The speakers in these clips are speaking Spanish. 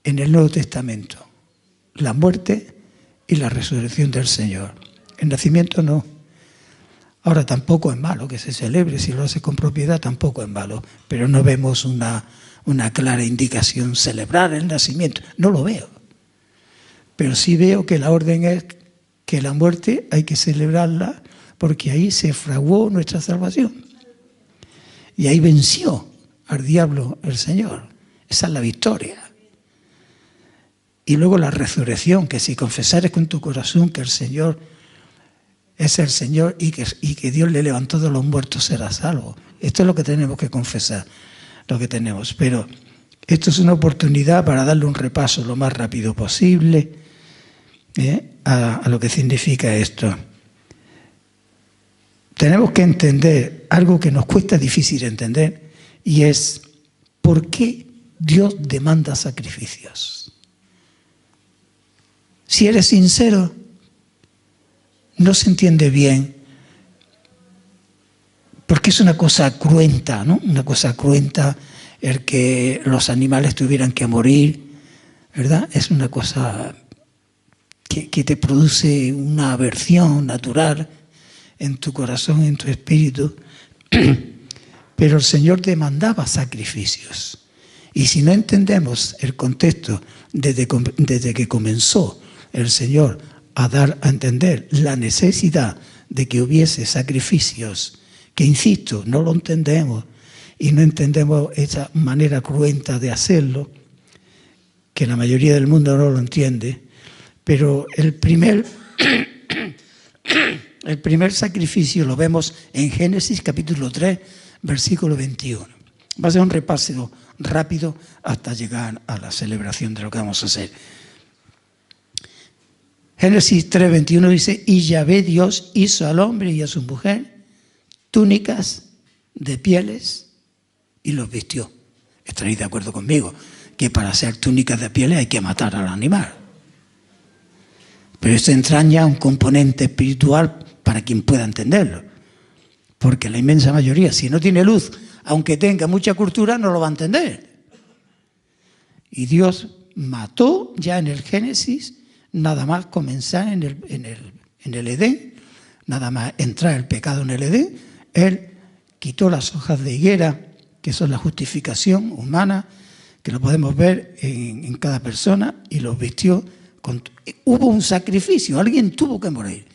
en el Nuevo Testamento, la muerte y la resurrección del Señor. El nacimiento no. Ahora tampoco es malo que se celebre, si lo hace con propiedad tampoco es malo, pero no vemos una clara indicación, celebrar el nacimiento, no lo veo. Pero sí veo que la orden es que la muerte hay que celebrarla porque ahí se fraguó nuestra salvación. Y ahí venció al diablo el Señor. Esa es la victoria. Y luego la resurrección, que si confesares con tu corazón que el Señor es el Señor y que Dios le levantó de los muertos, será salvo. Esto es lo que tenemos que confesar, lo que tenemos. Pero esto es una oportunidad para darle un repaso lo más rápido posible a lo que significa esto. Tenemos que entender algo que nos cuesta difícil entender, y es ¿por qué Dios demanda sacrificios? Si eres sincero, no se entiende bien, porque es una cosa cruenta, ¿no? Una cosa cruenta el que los animales tuvieran que morir, ¿verdad? Es una cosa que te produce una aversión natural en tu corazón, en tu espíritu. Pero el Señor demandaba sacrificios. Y si no entendemos el contexto desde que comenzó el Señor a dar a entender la necesidad de que hubiese sacrificios, que insisto, no lo entendemos y no entendemos esa manera cruenta de hacerlo, que la mayoría del mundo no lo entiende, pero el primer sacrificio lo vemos en Génesis capítulo 3, versículo 21. Va a ser un repaso rápido hasta llegar a la celebración de lo que vamos a hacer. Génesis 3:21 dice: y Yahvé Dios hizo al hombre y a su mujer túnicas de pieles y los vistió. Estaréis de acuerdo conmigo que para hacer túnicas de pieles hay que matar al animal. Pero esto entraña un componente espiritual para quien pueda entenderlo. Porque la inmensa mayoría, si no tiene luz, aunque tenga mucha cultura, no lo va a entender. Y Dios mató ya en el Génesis, nada más comenzar en el Edén, nada más entrar el pecado en el Edén, Él quitó las hojas de higuera, que son la justificación humana, que lo podemos ver en cada persona, y los vistió. Hubo un sacrificio, alguien tuvo que morir.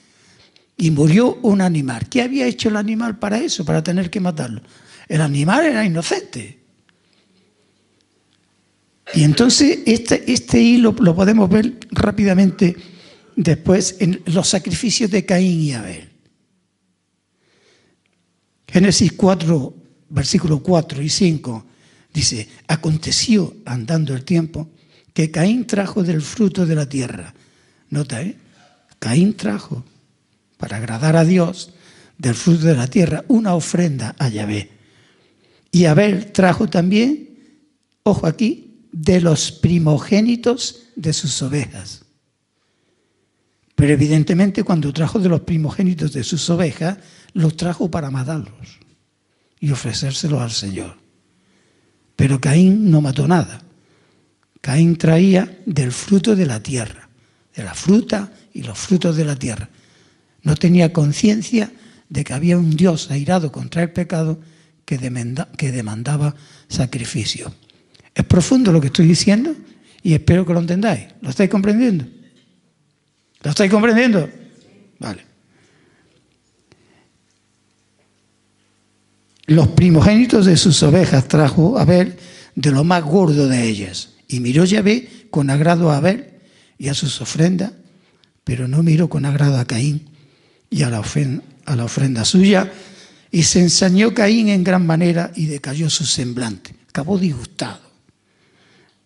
Y murió un animal. ¿Qué había hecho el animal para eso, para tener que matarlo? El animal era inocente. Y entonces este hilo lo podemos ver rápidamente después en los sacrificios de Caín y Abel. Génesis 4, versículos 4 y 5 dice: aconteció andando el tiempo que Caín trajo del fruto de la tierra. Nota, Caín trajo, para agradar a Dios, del fruto de la tierra una ofrenda a Yahvé. Y Abel trajo también, ojo aquí, de los primogénitos de sus ovejas. Pero evidentemente cuando trajo de los primogénitos de sus ovejas, los trajo para matarlos y ofrecérselos al Señor. Pero Caín no mató nada. Caín traía del fruto de la tierra, de la fruta y los frutos de la tierra. No tenía conciencia de que había un Dios airado contra el pecado que demandaba sacrificio. Es profundo lo que estoy diciendo y espero que lo entendáis. ¿Lo estáis comprendiendo? ¿Lo estáis comprendiendo? Vale. Los primogénitos de sus ovejas trajo Abel de lo más gordo de ellas. Y miró Yahvé con agrado a Abel y a sus ofrendas, pero no miró con agrado a Caín y a la ofrenda suya. Y se ensañó Caín en gran manera y decayó su semblante. Acabó disgustado.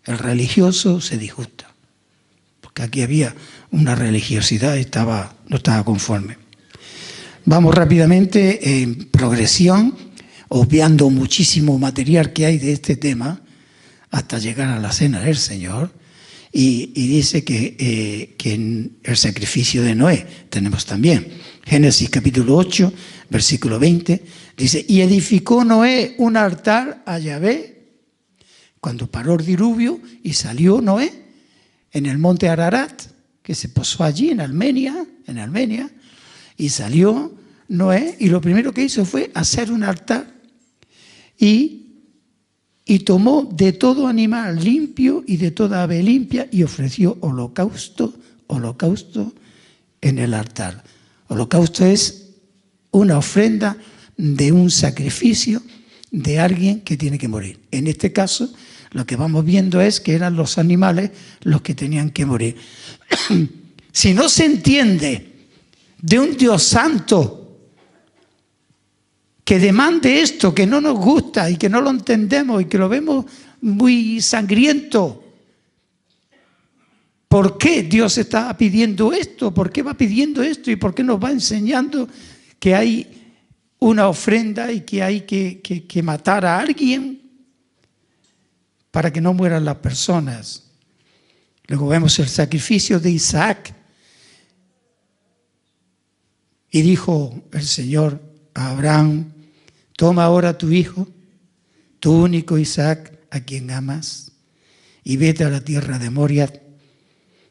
El religioso se disgusta, porque aquí había una religiosidad y no estaba conforme. Vamos rápidamente en progresión, obviando muchísimo material que hay de este tema, hasta llegar a la cena del Señor, y dice que en el sacrificio de Noé tenemos también. Génesis capítulo 8, versículo 20, dice: y edificó Noé un altar a Yahvé cuando paró el diluvio y salió Noé en el monte Ararat, que se posó allí en Armenia, y salió Noé y lo primero que hizo fue hacer un altar y tomó de todo animal limpio y de toda ave limpia y ofreció holocausto en el altar. Holocausto es una ofrenda de un sacrificio de alguien que tiene que morir. En este caso, lo que vamos viendo es que eran los animales los que tenían que morir. Si no se entiende de un Dios santo que demande esto, que no nos gusta y que no lo entendemos y que lo vemos muy sangriento, ¿por qué Dios está pidiendo esto? ¿Por qué va pidiendo esto? ¿Y por qué nos va enseñando que hay una ofrenda y que hay que matar a alguien para que no mueran las personas? Luego vemos el sacrificio de Isaac. Y dijo el Señor a Abraham: toma ahora tu hijo, tu único Isaac, a quien amas, y vete a la tierra de Moria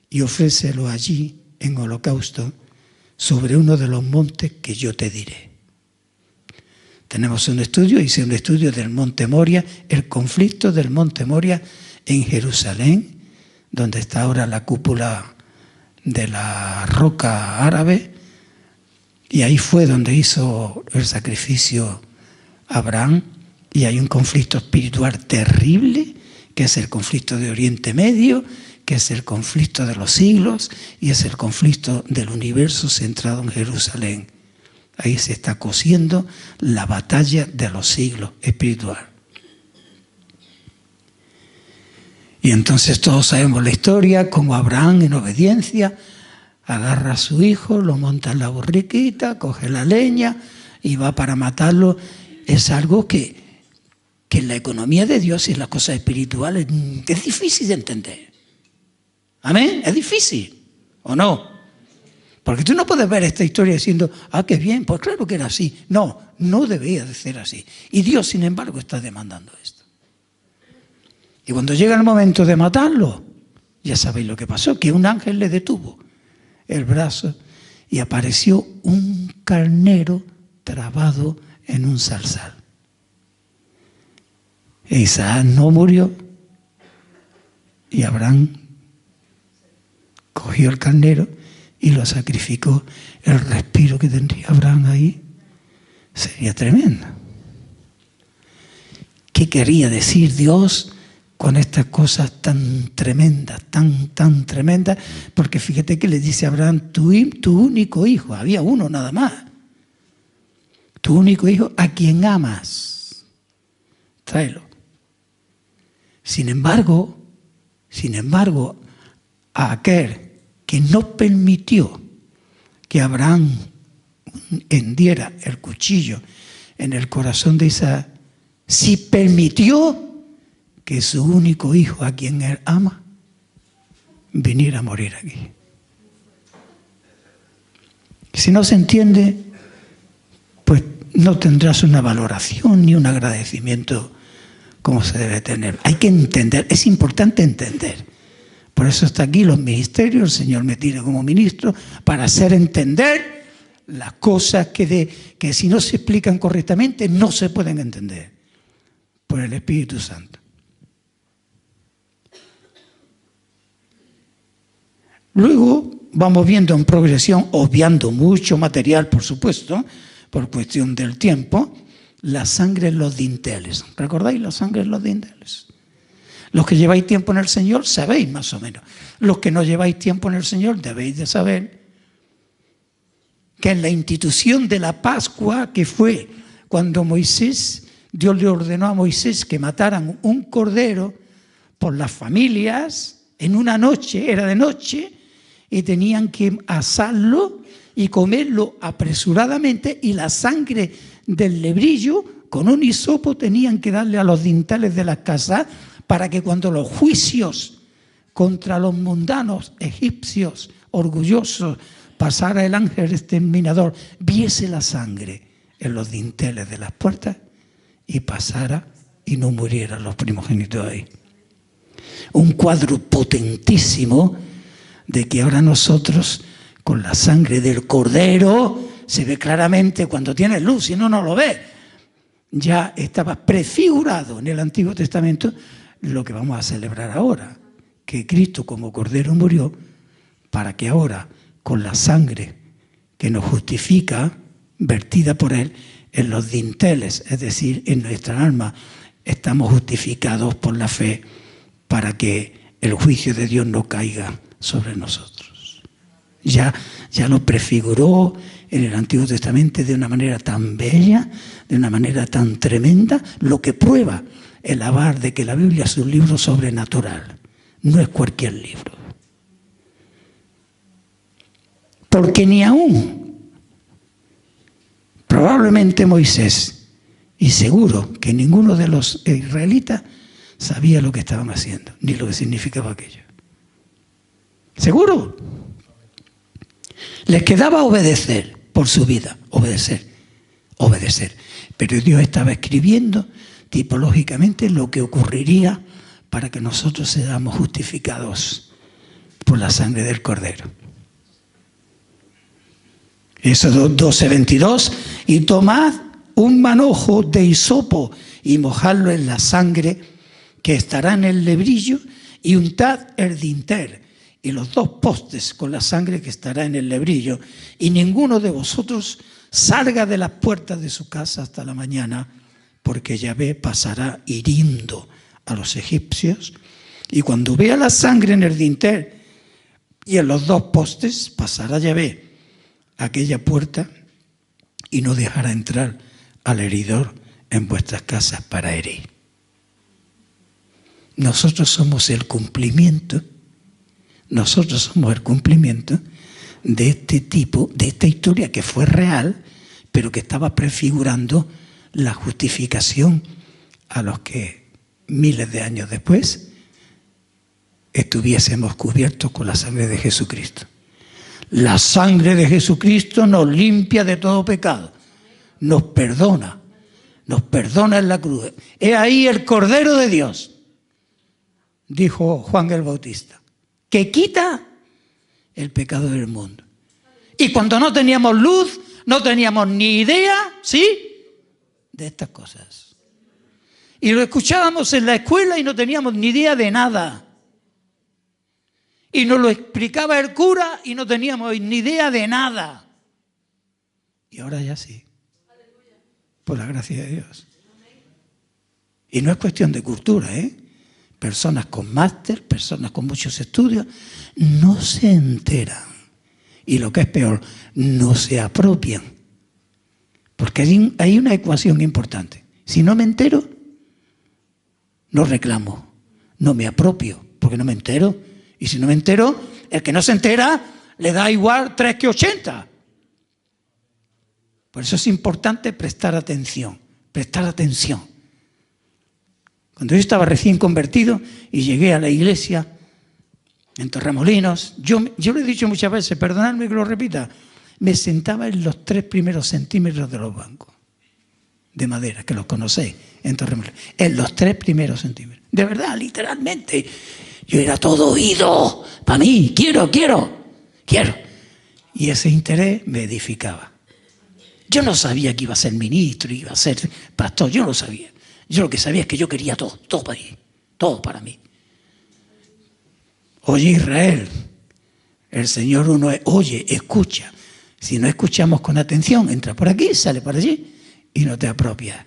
y ofrécelo allí en holocausto sobre uno de los montes que yo te diré. Tenemos un estudio, hice un estudio del monte Moria, el conflicto del monte Moria en Jerusalén, donde está ahora la cúpula de la roca árabe, y ahí fue donde hizo el sacrificio Abraham, y hay un conflicto espiritual terrible, que es el conflicto de Oriente Medio, que es el conflicto de los siglos, y es el conflicto del universo centrado en Jerusalén. Ahí se está cosiendo la batalla de los siglos espiritual. Y entonces todos sabemos la historia, como Abraham en obediencia agarra a su hijo, lo monta en la borriquita, coge la leña y va para matarlo. Es algo que en la economía de Dios y en las cosas espirituales es difícil de entender. ¿Amén? Es difícil, ¿o no? Porque tú no puedes ver esta historia diciendo, qué bien, pues claro que era así. No, no debía de ser así. Y Dios, sin embargo, está demandando esto. Y cuando llega el momento de matarlo, ya sabéis lo que pasó, que un ángel le detuvo el brazo y apareció un carnero trabado en un zarzal. E Isaac no murió y Abraham cogió el carnero y lo sacrificó. El respiro que tendría Abraham ahí sería tremendo. ¿Qué quería decir Dios con estas cosas tan tremendas, tan tremendas? Porque fíjate que le dice a Abraham, tu único hijo, había uno nada más, tu único hijo a quien amas, tráelo. Sin embargo, a aquel que no permitió que Abraham hendiera el cuchillo en el corazón de Isaac, sí permitió que su único hijo, a quien él ama, viniera a morir aquí. Si no se entiende, pues no tendrás una valoración ni un agradecimiento como se debe tener. Hay que entender, es importante entender. Por eso está aquí los ministerios, el Señor me tiene como ministro, para hacer entender las cosas que si no se explican correctamente no se pueden entender por el Espíritu Santo. Luego vamos viendo en progresión, obviando mucho material, por supuesto, por cuestión del tiempo, la sangre en los dinteles. ¿Recordáis la sangre en los dinteles? Los que lleváis tiempo en el Señor sabéis más o menos. Los que no lleváis tiempo en el Señor debéis de saber que en la institución de la Pascua, que fue cuando Dios le ordenó a Moisés que mataran un cordero por las familias en una noche, era de noche, y tenían que asarlo y comerlo apresuradamente, y la sangre del lebrillo con un hisopo tenían que darle a los dinteles de las casas para que cuando los juicios contra los mundanos egipcios orgullosos pasara el ángel exterminador, viese la sangre en los dinteles de las puertas y pasara y no murieran los primogénitos ahí. Un cuadro potentísimo de que ahora nosotros, con la sangre del Cordero, se ve claramente cuando tiene luz, si no, no lo ve. Ya estaba prefigurado en el Antiguo Testamento lo que vamos a celebrar ahora, que Cristo como Cordero murió para que ahora, con la sangre que nos justifica, vertida por Él, en los dinteles, es decir, en nuestra alma, estamos justificados por la fe para que el juicio de Dios no caiga sobre nosotros. Ya lo prefiguró en el Antiguo Testamento de una manera tan bella, de una manera tan tremenda, lo que prueba el avar de que la Biblia es un libro sobrenatural, no es cualquier libro. Porque ni aún, probablemente Moisés, y seguro que ninguno de los israelitas sabía lo que estaban haciendo, ni lo que significaba aquello. ¿Seguro? Les quedaba obedecer por su vida, obedecer. Pero Dios estaba escribiendo tipológicamente lo que ocurriría para que nosotros seamos justificados por la sangre del Cordero. Éxodo 12:22, y tomad un manojo de hisopo y mojadlo en la sangre que estará en el lebrillo y untad el dintel y los 2 postes con la sangre que estará en el lebrillo, y ninguno de vosotros salga de las puertas de su casa hasta la mañana, porque Yahvé pasará hiriendo a los egipcios, y cuando vea la sangre en el dintel y en los 2 postes, pasará Yahvé aquella puerta y no dejará entrar al heridor en vuestras casas para herir. Nosotros somos el cumplimiento de este tipo, de esta historia que fue real, pero que estaba prefigurando la justificación a los que miles de años después estuviésemos cubiertos con la sangre de Jesucristo. La sangre de Jesucristo nos limpia de todo pecado, nos perdona en la cruz. He ahí el Cordero de Dios, dijo Juan el Bautista, que quita el pecado del mundo. Y cuando no teníamos luz, no teníamos ni idea, ¿sí?, de estas cosas. Y lo escuchábamos en la escuela y no teníamos ni idea de nada. Y nos lo explicaba el cura y no teníamos ni idea de nada. Y ahora ya sí. Por la gracia de Dios. Y no es cuestión de cultura, ¿eh? Personas con máster, personas con muchos estudios, no se enteran. Y lo que es peor, no se apropian. Porque hay una ecuación importante. Si no me entero, no reclamo, no me apropio, porque no me entero. Y si no me entero, el que no se entera le da igual 3 que 80. Por eso es importante prestar atención. Cuando yo estaba recién convertido y llegué a la iglesia en Torremolinos, yo lo he dicho muchas veces, perdonadme que lo repita, me sentaba en los 3 primeros centímetros de los bancos de madera, que los conocéis en Torremolinos, en los 3 primeros centímetros. De verdad, literalmente. Yo era todo oído, para mí, quiero. Y ese interés me edificaba. Yo no sabía que iba a ser ministro, iba a ser pastor, yo no lo sabía. Yo lo que sabía es que yo quería todo para mí, todo para mí. Oye, Israel, el Señor uno es, oye, escucha. Si no escuchamos con atención, entra por aquí, sale por allí y no te apropias.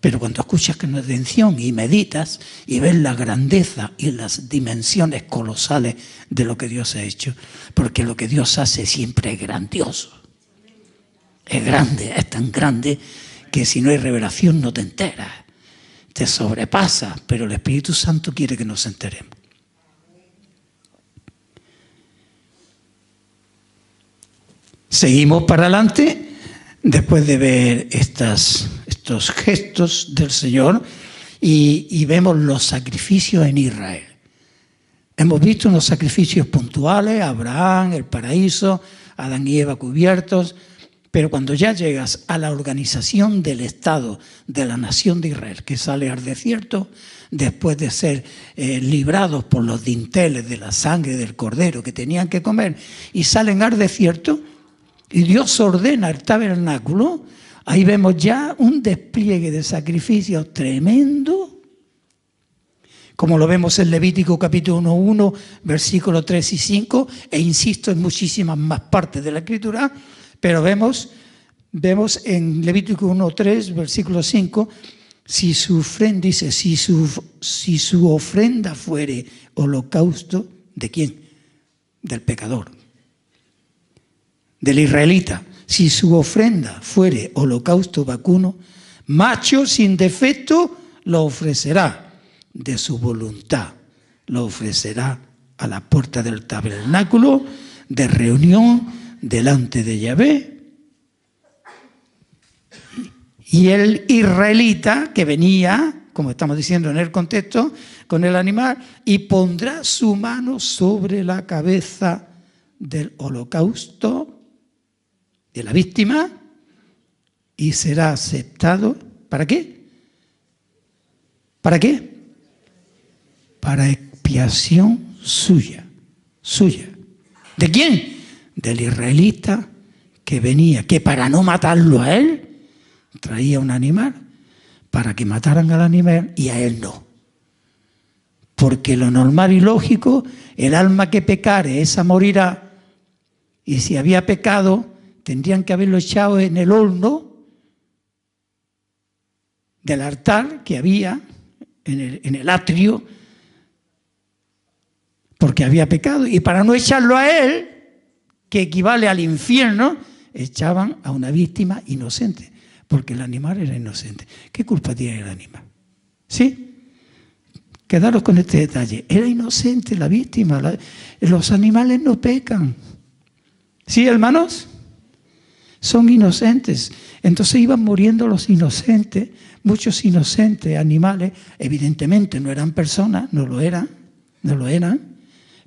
Pero cuando escuchas con atención y meditas y ves la grandeza y las dimensiones colosales de lo que Dios ha hecho, porque lo que Dios hace siempre es grandioso. Es grande, es tan grande que si no hay revelación no te enteras. Te sobrepasa, pero el Espíritu Santo quiere que nos enteremos. Seguimos para adelante después de ver estos gestos del Señor y vemos los sacrificios en Israel. Hemos visto unos sacrificios puntuales, Abraham, el paraíso, Adán y Eva cubiertos, Pero cuando ya llegas a la organización del Estado de la nación de Israel, que sale al desierto, después de ser librados por los dinteles de la sangre del cordero que tenían que comer, y salen al desierto, y Dios ordena el tabernáculo, ahí vemos ya un despliegue de sacrificios tremendo, como lo vemos en Levítico capítulo 1, versículos 3 y 5, e insisto en muchísimas más partes de la Escritura, pero vemos en Levítico 1, 3, versículo 5, si su ofrenda, dice, si su ofrenda fuere holocausto, ¿de quién? Del pecador, del israelita. Si su ofrenda fuere holocausto vacuno, macho sin defecto lo ofrecerá. De su voluntad lo ofrecerá a la puerta del tabernáculo de reunión delante de Yahvé. Y el israelita que venía, como estamos diciendo en el contexto, con el animal, y pondrá su mano sobre la cabeza del holocausto de la víctima y será aceptado. ¿Para qué? ¿Para qué? Para expiación suya. ¿De quién? Del israelita que venía, que para no matarlo a él, traía un animal para que mataran al animal y a él no. Porque lo normal y lógico, el alma que pecare, esa morirá, y si había pecado, tendrían que haberlo echado en el horno del altar que había en el atrio, porque había pecado, y para no echarlo a él, que equivale al infierno, echaban a una víctima inocente, porque el animal era inocente. ¿Qué culpa tiene el animal? ¿Sí? Quedaros con este detalle. Era inocente la víctima. Los animales no pecan. ¿Sí, hermanos? Son inocentes. Entonces iban muriendo los inocentes, muchos inocentes animales. Evidentemente no eran personas, no lo eran,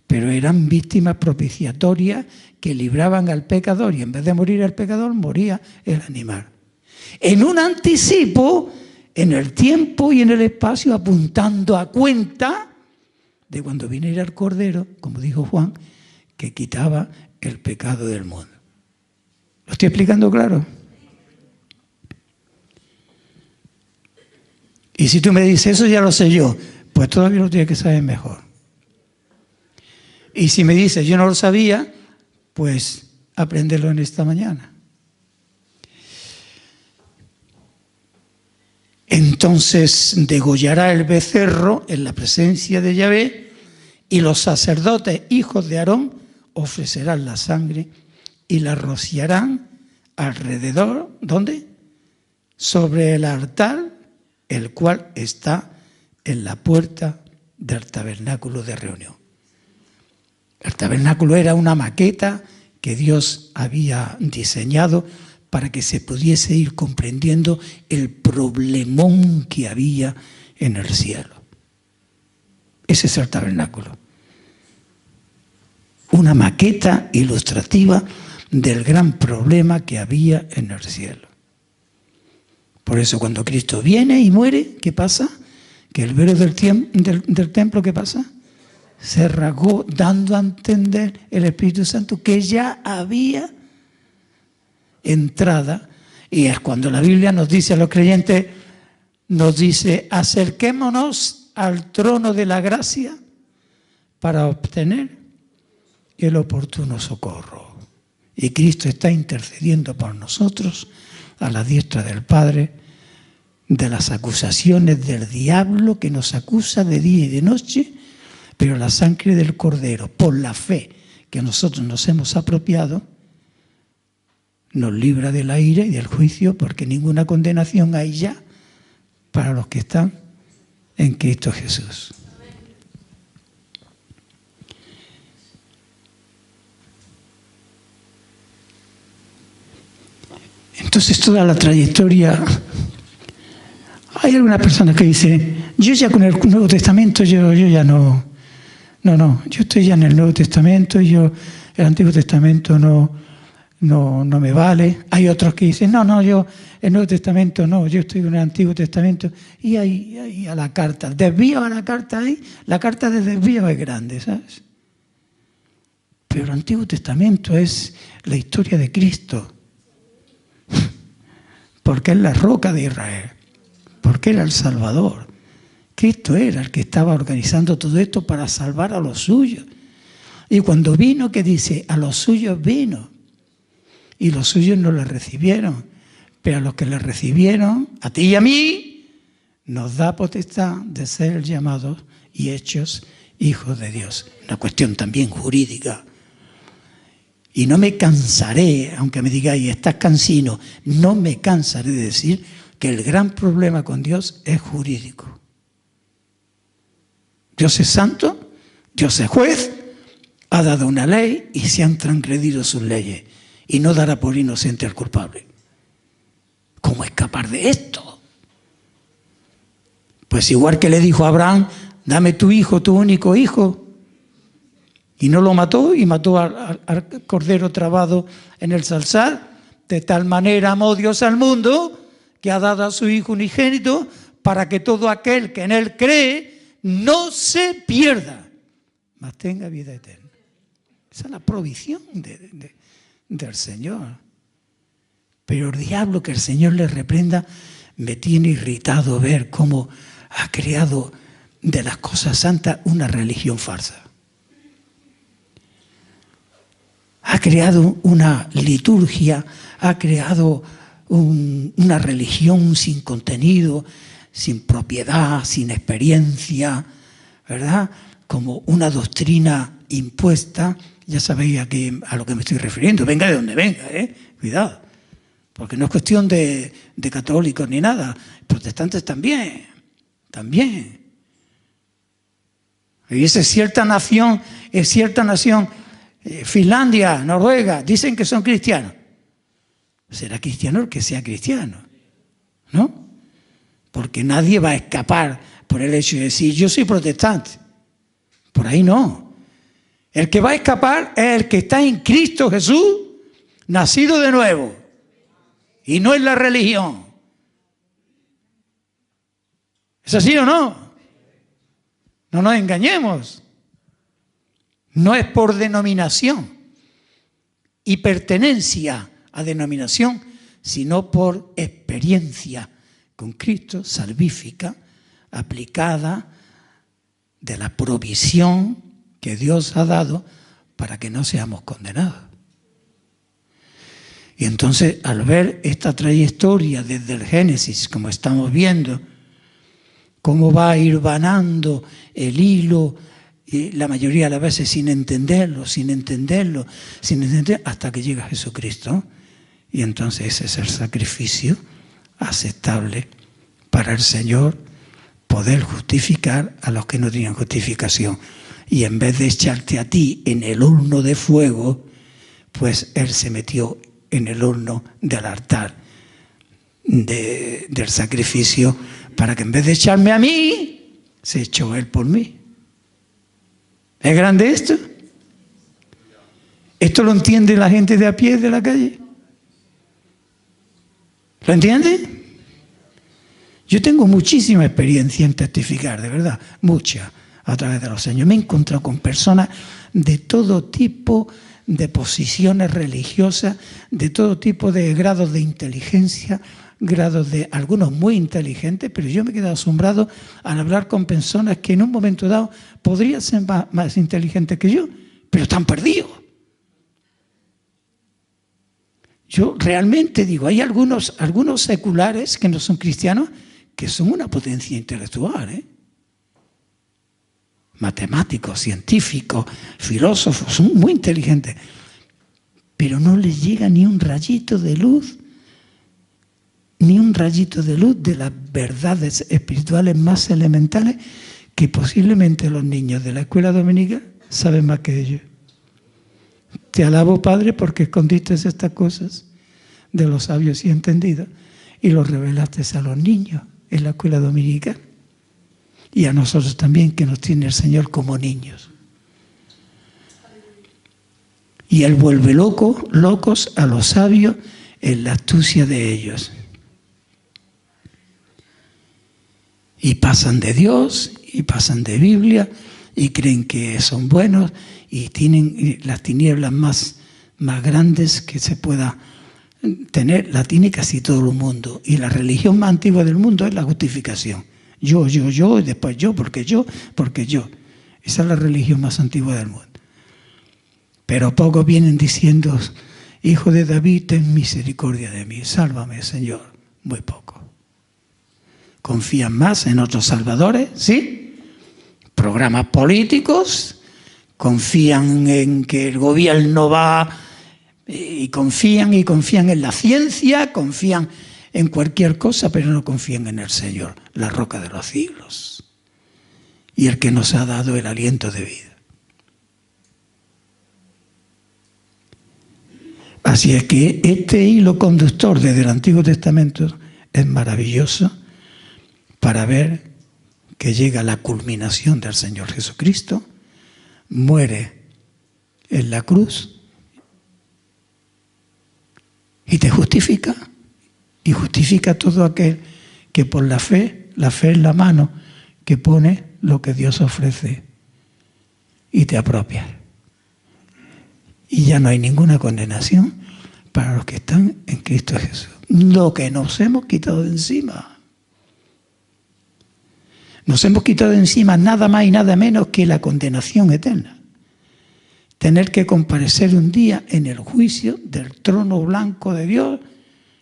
pero eran víctimas propiciatorias que libraban al pecador, y en vez de morir el pecador, moría el animal. En un anticipo, en el tiempo y en el espacio, apuntando a cuenta de cuando viniera el Cordero, como dijo Juan, que quitaba el pecado del mundo. ¿Lo estoy explicando claro? Y si tú me dices, eso ya lo sé yo, pues todavía lo tienes que saber mejor. Y si me dices, yo no lo sabía, pues apréndelo en esta mañana. Entonces degollará el becerro en la presencia de Yahvé, y los sacerdotes, hijos de Aarón, ofrecerán la sangre y la rociarán alrededor, ¿dónde? Sobre el altar, el cual está en la puerta del tabernáculo de reunión. El tabernáculo era una maqueta que Dios había diseñado para que se pudiese ir comprendiendo el problemón que había en el cielo. Ese es el tabernáculo. Una maqueta ilustrativa del gran problema que había en el cielo. Por eso cuando Cristo viene y muere, ¿qué pasa? Que el velo del templo, ¿qué pasa? Se rasgó, dando a entender el Espíritu Santo que ya había entrada, y es cuando la Biblia nos dice a los creyentes, nos dice, acerquémonos al trono de la gracia para obtener el oportuno socorro. Y Cristo está intercediendo por nosotros a la diestra del Padre de las acusaciones del diablo que nos acusa de día y de noche, pero la sangre del Cordero, por la fe que nosotros nos hemos apropiado, nos libra de la ira y del juicio, porque ninguna condenación hay ya para los que están en Cristo Jesús. Entonces toda la trayectoria, hay algunas personas que dicen, yo ya con el Nuevo Testamento, yo ya no, yo estoy ya en el Nuevo Testamento, el Antiguo Testamento no no me vale. Hay otros que dicen, no, yo el Nuevo Testamento no, yo estoy en el Antiguo Testamento. Y ahí a la carta, desvío a la carta ahí, la carta de desvío es grande, ¿sabes? Pero el Antiguo Testamento es la historia de Cristo, porque es la roca de Israel, porque era el Salvador. Cristo era el que estaba organizando todo esto para salvar a los suyos. Y cuando vino, ¿qué dice? A los suyos vino. Y los suyos no le recibieron. Pero a los que le recibieron, a ti y a mí, nos da potestad de ser llamados y hechos hijos de Dios. Una cuestión también jurídica. Y no me cansaré, aunque me digáis, estás cansino, no me cansaré de decir que el gran problema con Dios es jurídico. Dios es santo, Dios es juez, ha dado una ley y se han transgredido sus leyes. Y no dará por inocente al culpable. ¿Cómo escapar de esto? Pues igual que le dijo a Abraham, dame tu hijo, tu único hijo. Y no lo mató, y mató al cordero trabado en el zarzal. De tal manera amó Dios al mundo, que ha dado a su hijo unigénito, para que todo aquel que en él cree no se pierda, mas tenga vida eterna. Esa es la provisión del Señor. Pero el diablo, que el Señor le reprenda, me tiene irritado ver cómo ha creado de las cosas santas una religión falsa. Ha creado una liturgia, ha creado una religión sin contenido, sin propiedad, sin experiencia, ¿verdad? Como una doctrina impuesta. Ya sabéis a lo que me estoy refiriendo. Venga de donde venga, cuidado. Porque no es cuestión de católicos ni nada. Protestantes también. Y es cierta nación, Finlandia, Noruega, dicen que son cristianos. Será cristiano el que sea cristiano, ¿no? Porque nadie va a escapar por el hecho de decir, yo soy protestante. Por ahí no. El que va a escapar es el que está en Cristo Jesús, nacido de nuevo. Y no es la religión. ¿Es así o no? No nos engañemos. No es por denominación y pertenencia a denominación, sino por experiencia con Cristo, salvífica, aplicada de la provisión que Dios ha dado para que no seamos condenados. Y entonces, al ver esta trayectoria desde el Génesis, como estamos viendo, cómo va hilvanando el hilo, la mayoría de las veces sin entenderlo, hasta que llega Jesucristo. Y entonces ese es el sacrificio aceptable para el Señor, poder justificar a los que no tenían justificación. Y en vez de echarte a ti en el horno de fuego, pues Él se metió en el horno del altar del sacrificio, para que en vez de echarme a mí, se echó Él por mí. ¿Es grande esto? ¿Esto lo entiende la gente de a pie de la calle? ¿Lo entiende? Yo tengo muchísima experiencia en testificar, de verdad, mucha, a través de los años. Me he encontrado con personas de todo tipo de posiciones religiosas, de todo tipo de grados de inteligencia, grados de algunos muy inteligentes, pero yo me he quedado asombrado al hablar con personas que en un momento dado podrían ser más inteligentes que yo, pero están perdidos. Yo realmente digo, hay algunos seculares que no son cristianos que son una potencia intelectual, matemáticos, científicos, filósofos, son muy inteligentes, pero no les llega ni un rayito de luz de las verdades espirituales más elementales que posiblemente los niños de la escuela dominical saben más que ellos. Te alabo, Padre, porque escondiste estas cosas de los sabios y entendidos y los revelaste a los niños en la escuela dominical. Y a nosotros también, que nos tiene el Señor como niños. Y él vuelve locos a los sabios en la astucia de ellos. Y pasan de Dios, y pasan de Biblia, y creen que son buenos, y tienen las tinieblas más grandes que se pueda tener, la tiene casi todo el mundo. Y la religión más antigua del mundo es la justificación. Yo, y después yo, porque yo. Esa es la religión más antigua del mundo. Pero pocos vienen diciendo, hijo de David, ten misericordia de mí, sálvame, Señor. Muy poco. Confían más en otros salvadores, ¿sí? Programas políticos, confían en que el gobierno va y confían en la ciencia, confían en cualquier cosa, pero no confían en el Señor, la roca de los siglos, y el que nos ha dado el aliento de vida. Así es que este hilo conductor desde el Antiguo Testamento es maravilloso para ver que llega la culminación del Señor Jesucristo, muere en la cruz y te justifica, y justifica todo aquel que por la fe es la mano que pone lo que Dios ofrece y te apropia. Y ya no hay ninguna condenación para los que están en Cristo Jesús. Lo que nos hemos quitado de encima. Nos hemos quitado de encima nada más y nada menos que la condenación eterna. Tener que comparecer un día en el juicio del trono blanco de Dios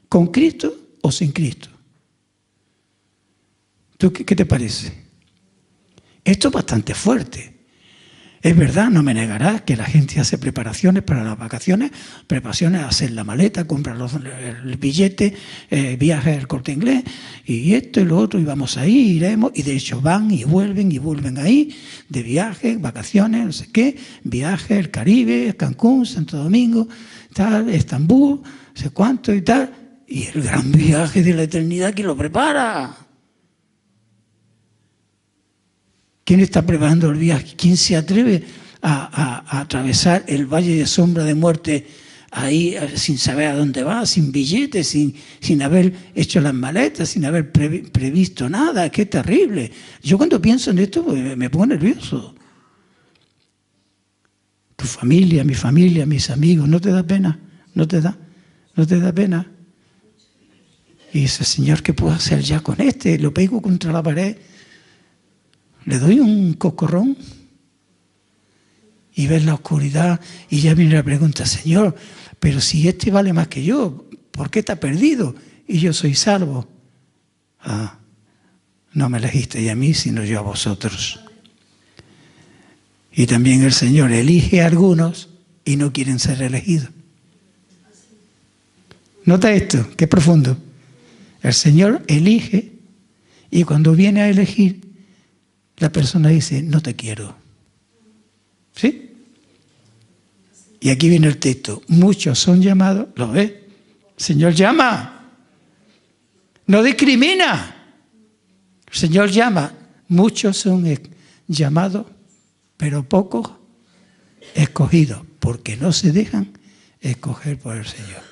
con Cristo o sin Cristo. ¿Tú qué te parece? Esto es bastante fuerte. Es verdad, no me negarás que la gente hace preparaciones para las vacaciones, preparaciones a hacer la maleta, comprar el billete, viajes al Corte Inglés, y esto y lo otro, y vamos ahí, iremos, y de hecho van y vuelven ahí, de viajes, vacaciones, no sé qué, viajes, el Caribe, Cancún, Santo Domingo, tal, Estambul, no sé cuánto y tal, y el gran viaje de la eternidad, ¿quién lo prepara? ¿Quién está preparando el viaje? ¿Quién se atreve a atravesar el valle de sombra de muerte ahí sin saber a dónde va, sin billetes, sin haber hecho las maletas, sin haber previsto nada? ¡Qué terrible! Yo cuando pienso en esto me pongo nervioso. Tu familia, mi familia, mis amigos, ¿no te da pena? ¿No te da pena? Y dice, Señor, ¿qué puedo hacer ya con este? Lo pego contra la pared. Le doy un cocorrón y ves la oscuridad y ya viene la pregunta, Señor, pero si este vale más que yo, ¿por qué está perdido? Y yo soy salvo. Ah, no me elegisteis a mí, sino yo a vosotros. Y también el Señor elige a algunos y no quieren ser elegidos. Nota esto, qué profundo. El Señor elige y cuando viene a elegir, la persona dice, no te quiero. ¿Sí? Y aquí viene el texto. Muchos son llamados, ¿lo ves? El Señor llama. No discrimina. El Señor llama. Muchos son llamados, pero pocos escogidos, porque no se dejan escoger por el Señor.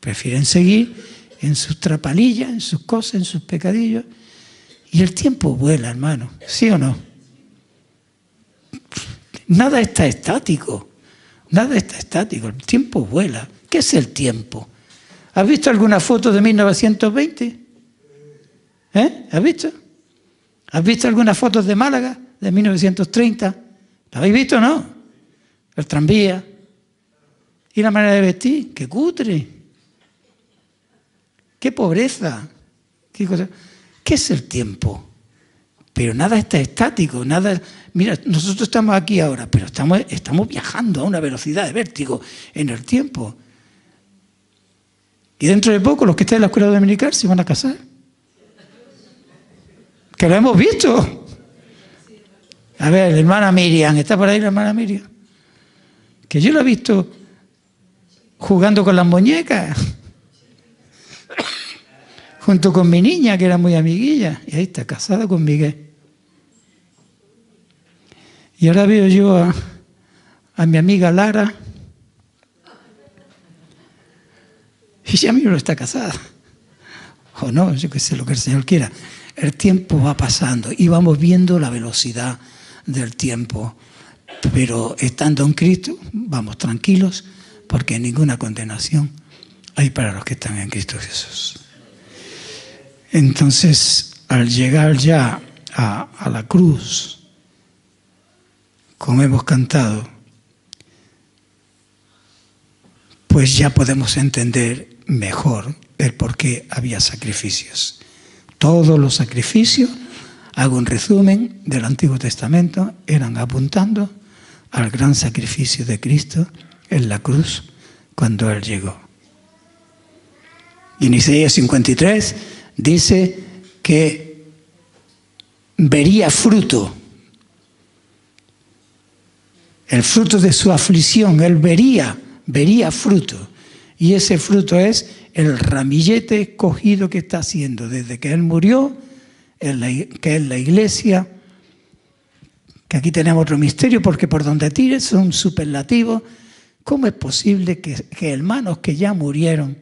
Prefieren seguir en sus trapalillas, en sus cosas, en sus pecadillos. Y el tiempo vuela, hermano, ¿sí o no? Nada está estático, el tiempo vuela. ¿Qué es el tiempo? ¿Has visto alguna foto de 1920? ¿Has visto? ¿Has visto algunas fotos de Málaga de 1930? ¿La habéis visto o no? El tranvía. ¿Y la manera de vestir? ¡Qué cutre! ¡Qué pobreza! ¿Qué cosa? ¿Qué es el tiempo? Pero nada está estático, nada. Mira, nosotros estamos aquí ahora, pero estamos viajando a una velocidad de vértigo en el tiempo. Y dentro de poco los que están en la escuela dominical se van a casar. Que lo hemos visto. A ver, la hermana Miriam, ¿está por ahí la hermana Miriam? Que yo la he visto jugando con las muñecas. Junto con mi niña, que era muy amiguilla, y ahí está, casada con Miguel. Y ahora veo yo a mi amiga Lara, Y ya mismo está casada. O no, yo qué sé, lo que el Señor quiera. El tiempo va pasando y vamos viendo la velocidad del tiempo. Pero estando en Cristo, vamos tranquilos, porque ninguna condenación hay para los que están en Cristo Jesús. Entonces, al llegar ya a la cruz, como hemos cantado, pues ya podemos entender mejor el por qué había sacrificios. Todos los sacrificios, hago un resumen del Antiguo Testamento, eran apuntando al gran sacrificio de Cristo en la cruz cuando Él llegó. Y en Isaías 53 dice que vería fruto, el fruto de su aflicción. Él vería fruto. Y ese fruto es el ramillete escogido que está haciendo desde que Él murió, que es la iglesia, que aquí tenemos otro misterio, porque por donde tires son superlativos. ¿Cómo es posible que hermanos que ya murieron?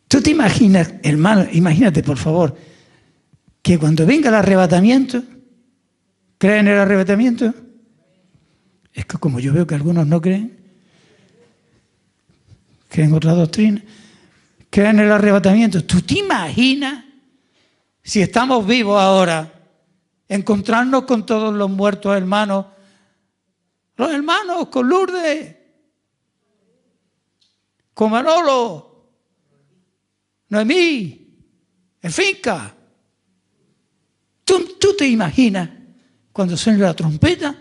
¿Tú te imaginas, hermano, imagínate por favor, que cuando venga el arrebatamiento, ¿creen en el arrebatamiento? Es que como yo veo que algunos no creen, creen otra doctrina, creen en el arrebatamiento. ¿Tú te imaginas, si estamos vivos ahora, encontrarnos con todos los muertos hermanos, los hermanos con Lourdes, con Manolo, Noemí, en finca? ¿Tú te imaginas cuando suene la trompeta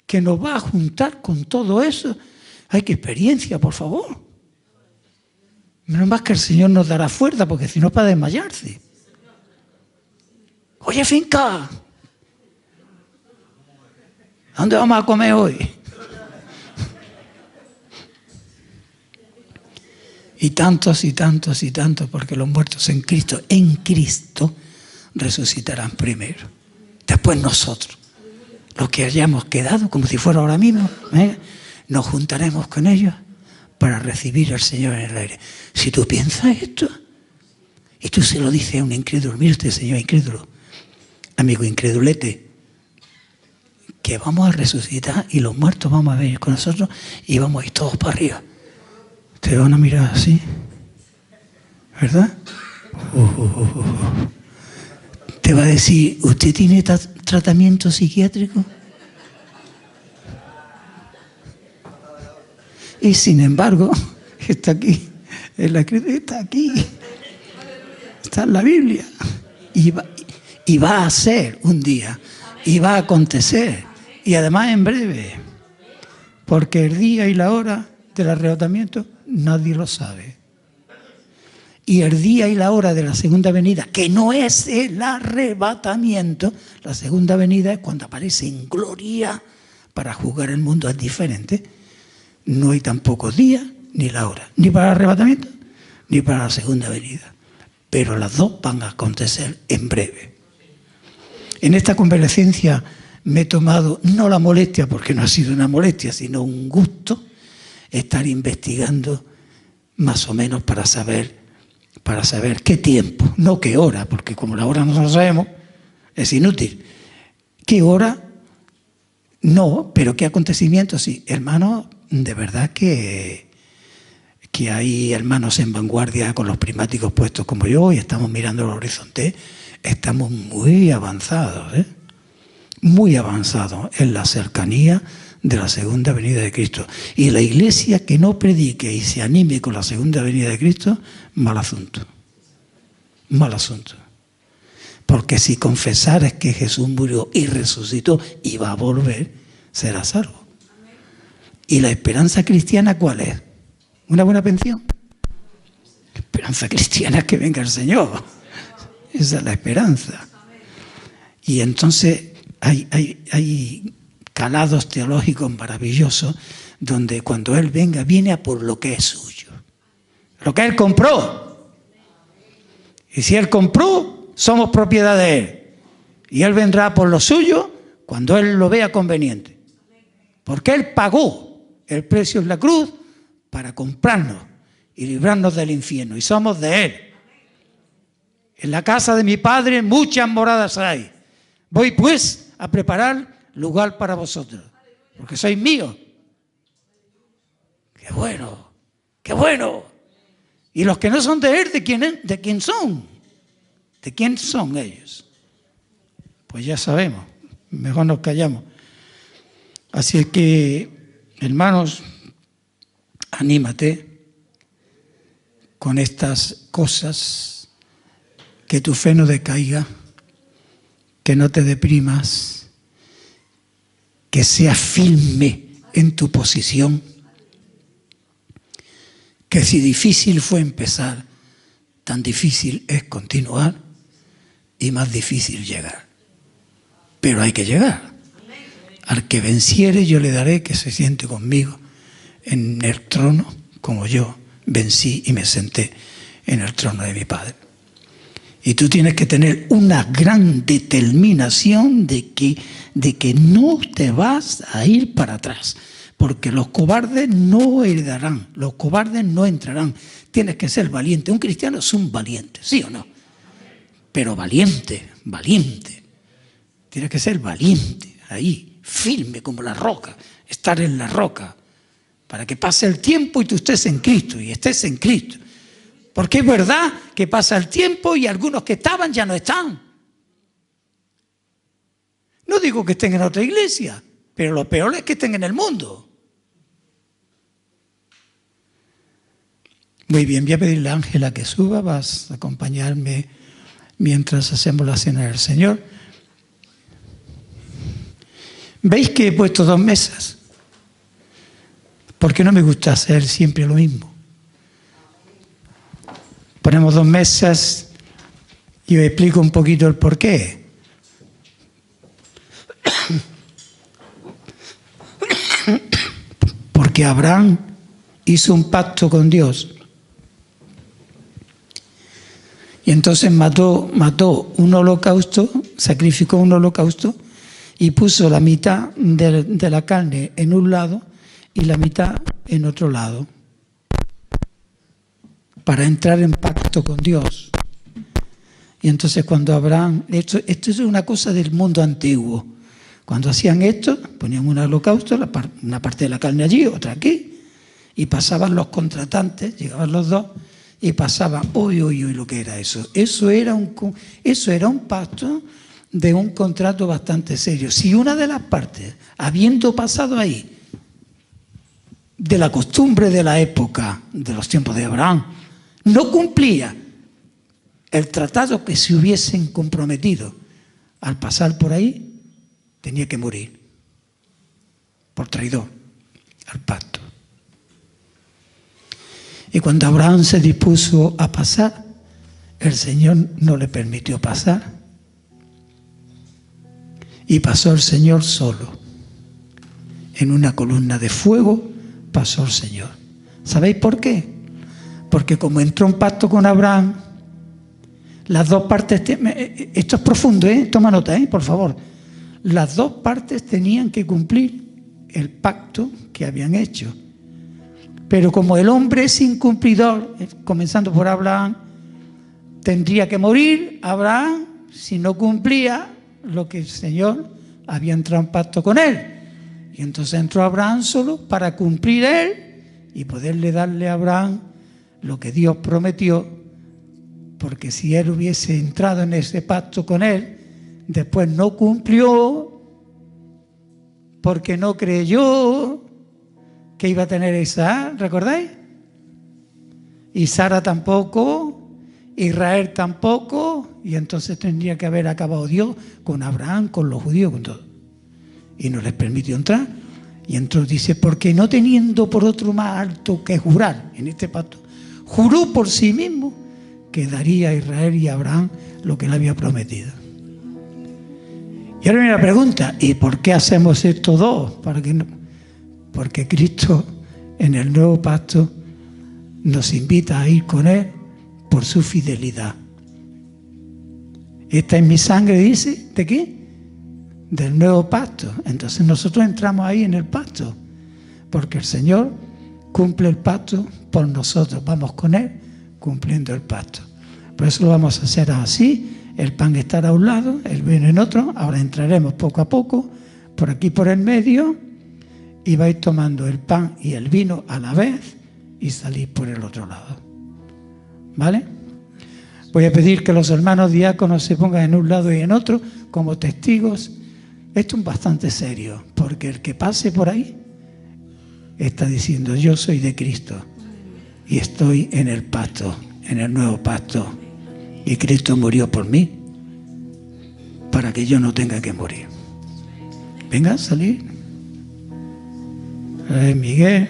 que nos va a juntar con todo eso? ¡Ay, qué experiencia, por favor! Menos más que el Señor nos dará fuerza, porque si no es para desmayarse. Oye, finca, ¿a dónde vamos a comer hoy? Y tantos y tantos y tantos, porque los muertos en Cristo resucitarán primero. Después nosotros, los que hayamos quedado, como si fuera ahora mismo, nos juntaremos con ellos para recibir al Señor en el aire. Si tú piensas esto, y tú se lo dices a un incrédulo, mire usted, señor incrédulo, amigo incrédulete, que vamos a resucitar y los muertos vamos a venir con nosotros y vamos a ir todos para arriba. Te van a mirar así, ¿verdad? Te va a decir, ¿usted tiene tratamiento psiquiátrico? Y sin embargo, está aquí, está aquí, está en la Biblia. Y va a ser un día, y va a acontecer, y además en breve, porque el día y la hora del arrebatamiento nadie lo sabe. Y el día y la hora de la segunda venida, que no es el arrebatamiento, la segunda venida es cuando aparece en gloria para juzgar el mundo, es diferente. No hay tampoco día ni la hora, ni para el arrebatamiento, ni para la segunda venida. Pero las dos van a acontecer en breve. En esta convalecencia me he tomado, no la molestia, porque no ha sido una molestia, sino un gusto, estar investigando más o menos para saber qué tiempo, no qué hora, porque como la hora no lo sabemos, es inútil. ¿Qué hora? No, pero qué acontecimientos sí. Hermanos, de verdad que hay hermanos en vanguardia con los prismáticos puestos como yo y estamos mirando el horizonte, estamos muy avanzados, muy avanzados en la cercanía de la segunda venida de Cristo. Y la iglesia que no predique y se anime con la segunda venida de Cristo, mal asunto. Mal asunto. Porque si confesares que Jesús murió y resucitó y va a volver, serás salvo. ¿Y la esperanza cristiana cuál es? ¿Una buena pensión? La esperanza cristiana es que venga el Señor. Esa es la esperanza. Y entonces hay calados teológicos maravillosos donde cuando Él venga, viene a por lo que es suyo. Lo que Él compró. Y si Él compró, somos propiedad de Él. Y Él vendrá por lo suyo cuando Él lo vea conveniente. Porque Él pagó el precio en la cruz para comprarnos y librarnos del infierno, y somos de Él. En la casa de mi Padre muchas moradas hay. Voy pues a preparar lugar para vosotros, porque sois míos. ¡Qué bueno! ¡Qué bueno! Y los que no son de Él, ¿de quién son? ¿De quién son ellos? Pues ya sabemos, mejor nos callamos. Así es que, hermanos, anímate con estas cosas, que tu fe no decaiga, que no te deprimas, que seas firme en tu posición, que si difícil fue empezar, tan difícil es continuar y más difícil llegar. Pero hay que llegar. Al que venciere yo le daré que se siente conmigo en el trono como yo vencí y me senté en el trono de mi Padre. Y tú tienes que tener una gran determinación de que no te vas a ir para atrás, porque los cobardes no heredarán, los cobardes no entrarán. Tienes que ser valiente. Un cristiano es un valiente, ¿sí o no? Pero valiente, valiente. Tienes que ser valiente, ahí, firme como la roca, estar en la roca, para que pase el tiempo y tú estés en Cristo, y estés en Cristo. Porque es verdad que pasa el tiempo y algunos que estaban ya no están. No digo que estén en otra iglesia, pero lo peor es que estén en el mundo. Muy bien, voy a pedirle a Ángela que suba, vas a acompañarme mientras hacemos la cena del Señor. ¿Veis que he puesto 2 mesas? Porque no me gusta hacer siempre lo mismo. Ponemos 2 mesas y os explico un poquito el porqué. Porque Abraham hizo un pacto con Dios. Y entonces mató un holocausto, sacrificó un holocausto y puso la mitad de la carne en un lado y la mitad en otro lado, para entrar en pacto con Dios. Y entonces cuando Abraham, esto es una cosa del mundo antiguo, cuando hacían esto, ponían un holocausto, una parte de la carne allí, otra aquí, y pasaban los contratantes, llegaban los dos, y pasaban, uy, lo que era eso. Eso era un pacto de un contrato bastante serio. Si una de las partes, habiendo pasado ahí, de la costumbre de la época, de los tiempos de Abraham, no cumplía el tratado que se hubiesen comprometido al pasar por ahí, tenía que morir por traidor al pacto. Y cuando Abraham se dispuso a pasar, el Señor no le permitió pasar. Y pasó el Señor solo. En una columna de fuego pasó el Señor. ¿Sabéis por qué? Porque como entró en pacto con Abraham, las dos partes... Esto es profundo, toma nota, por favor. Las dos partes tenían que cumplir el pacto que habían hecho. Pero como el hombre es incumplidor, comenzando por Abraham, tendría que morir Abraham si no cumplía lo que el Señor había entrado en pacto con él. Y entonces entró Abraham solo para cumplir él y poderle darle a Abraham lo que Dios prometió, porque si él hubiese entrado en ese pacto con él, después no cumplió, porque no creyó que iba a tener Isaac, ¿recordáis? Y Sara tampoco, Israel tampoco, y entonces tendría que haber acabado Dios con Abraham, con los judíos, con todo. Y no les permitió entrar. Y entonces dice, porque no teniendo por otro más alto que jurar en este pacto, juró por sí mismo que daría a Israel y a Abraham lo que le había prometido. Y ahora viene la pregunta, ¿y por qué hacemos estos dos? ¿Para qué no? Porque Cristo en el nuevo pacto nos invita a ir con Él por su fidelidad. Esta es mi sangre, dice, ¿de qué? Del nuevo pacto. Entonces nosotros entramos ahí en el pacto, porque el Señor cumple el pacto por nosotros. Vamos con Él cumpliendo el pacto. Por eso lo vamos a hacer así. El pan estará a un lado, el vino en otro. Ahora entraremos poco a poco, por aquí por el medio, y vais tomando el pan y el vino a la vez y salís por el otro lado. ¿Vale? Voy a pedir que los hermanos diáconos se pongan en un lado y en otro como testigos. Esto es bastante serio, porque el que pase por ahí está diciendo: yo soy de Cristo y estoy en el pacto, en el nuevo pacto. Y Cristo murió por mí para que yo no tenga que morir. Venga, salir. Miguel.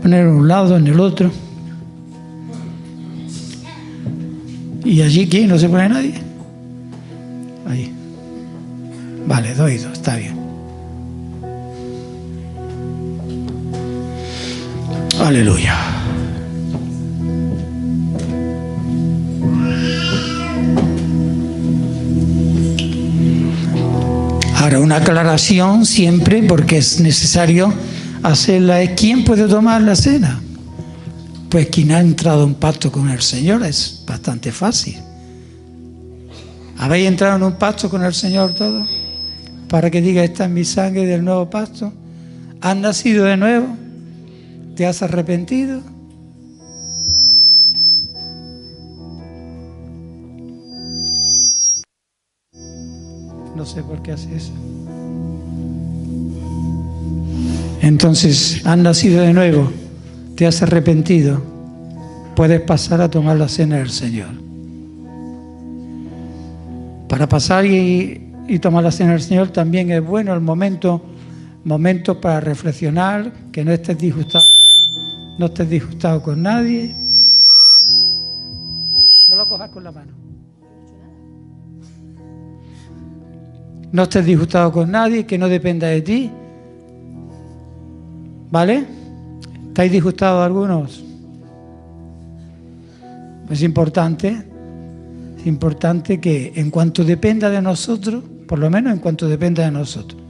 Poner en un lado, en el otro. ¿Y allí quién? ¿No se pone nadie? Ahí. Vale, 2 y 2, está bien. Aleluya. Ahora, una aclaración siempre, porque es necesario hacerla, es: ¿quién puede tomar la cena? Pues quien ha entrado en pacto con el Señor. Es bastante fácil. ¿Habéis entrado en un pacto con el Señor todos? Para que diga: esta es mi sangre del nuevo pacto. ¿Has nacido de nuevo? ¿Te has arrepentido? No sé por qué hace eso. Entonces, ¿has nacido de nuevo? ¿Te has arrepentido? Puedes pasar a tomar la cena del Señor. Para pasar y tomar la cena del Señor también es bueno el momento para reflexionar, que no estés disgustado con nadie. No lo cojas con la mano. No estés disgustado con nadie, que no dependa de ti. ¿Vale? ¿Estáis disgustados algunos? Es importante que en cuanto dependa de nosotros, por lo menos en cuanto dependa de nosotros,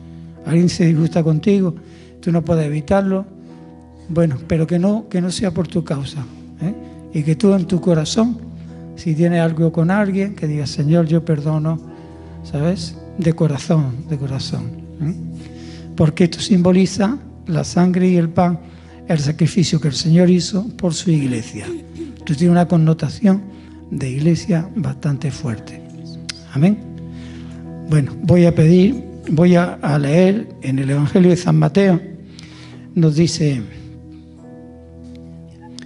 alguien se disgusta contigo, tú no puedes evitarlo, bueno, pero que no sea por tu causa, ¿eh? Y que tú en tu corazón, si tienes algo con alguien, que digas: Señor, yo perdono, ¿sabes? De corazón, ¿eh? Porque esto simboliza la sangre y el pan, el sacrificio que el Señor hizo por su iglesia. Esto tiene una connotación de iglesia bastante fuerte. Amén. Bueno, voy a leer en el Evangelio de San Mateo. Nos dice,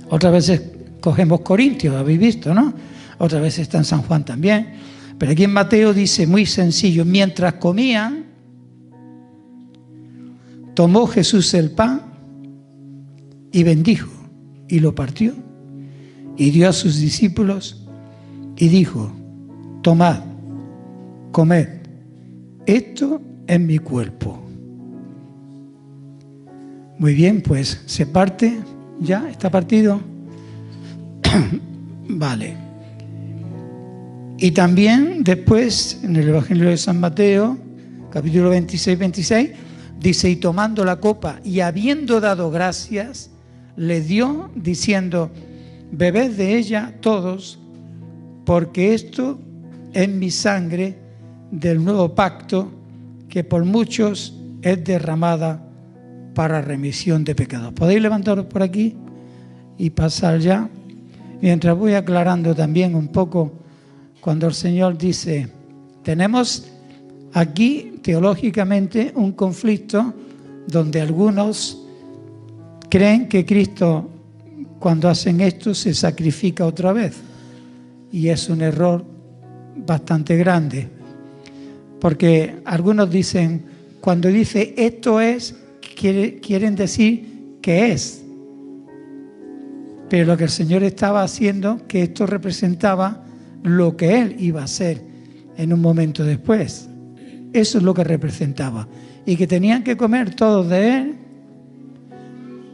otras veces cogemos Corintios, habéis visto, ¿no? Otras veces está en San Juan también. Pero aquí en Mateo dice muy sencillo: mientras comían, tomó Jesús el pan y bendijo y lo partió y dio a sus discípulos y dijo: tomad, comed, esto es mi cuerpo. Muy bien, pues se parte, ya está partido. Vale. Y también después, en el Evangelio de San Mateo, capítulo 26, dice: y tomando la copa y habiendo dado gracias, le dio, diciendo: bebed de ella todos, porque esto es mi sangre del nuevo pacto, que por muchos es derramada para remisión de pecados. ¿Podéis levantaros por aquí y pasar ya? Mientras voy aclarando también un poco, cuando el Señor dice, tenemos aquí teológicamente un conflicto donde algunos creen que Cristo, cuando hacen esto, se sacrifica otra vez. Y es un error bastante grande. Porque algunos dicen, cuando dice esto es, quieren decir que es. Pero lo que el Señor estaba haciendo, que esto representaba lo que Él iba a hacer en un momento después. Eso es lo que representaba. Y que tenían que comer todos de Él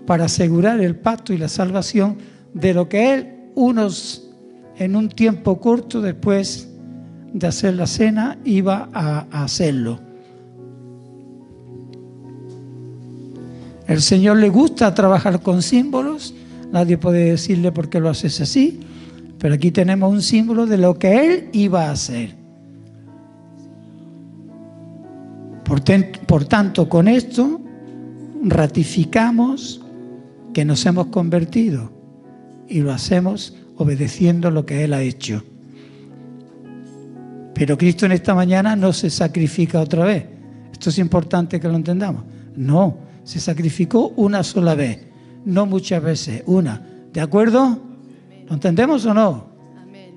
para asegurar el pacto y la salvación de lo que Él, unos en un tiempo corto después de hacer la cena, iba a hacerlo. El Señor le gusta trabajar con símbolos. Nadie puede decirle por qué lo haces así, pero aquí tenemos un símbolo de lo que Él iba a hacer. Por tanto, con esto ratificamos que nos hemos convertido y lo hacemos obedeciendo lo que Él ha hecho. Pero Cristo en esta mañana no se sacrifica otra vez. Esto es importante que lo entendamos. No, se sacrificó una sola vez, no muchas veces, una. ¿De acuerdo? ¿Lo entendemos o no? Amén.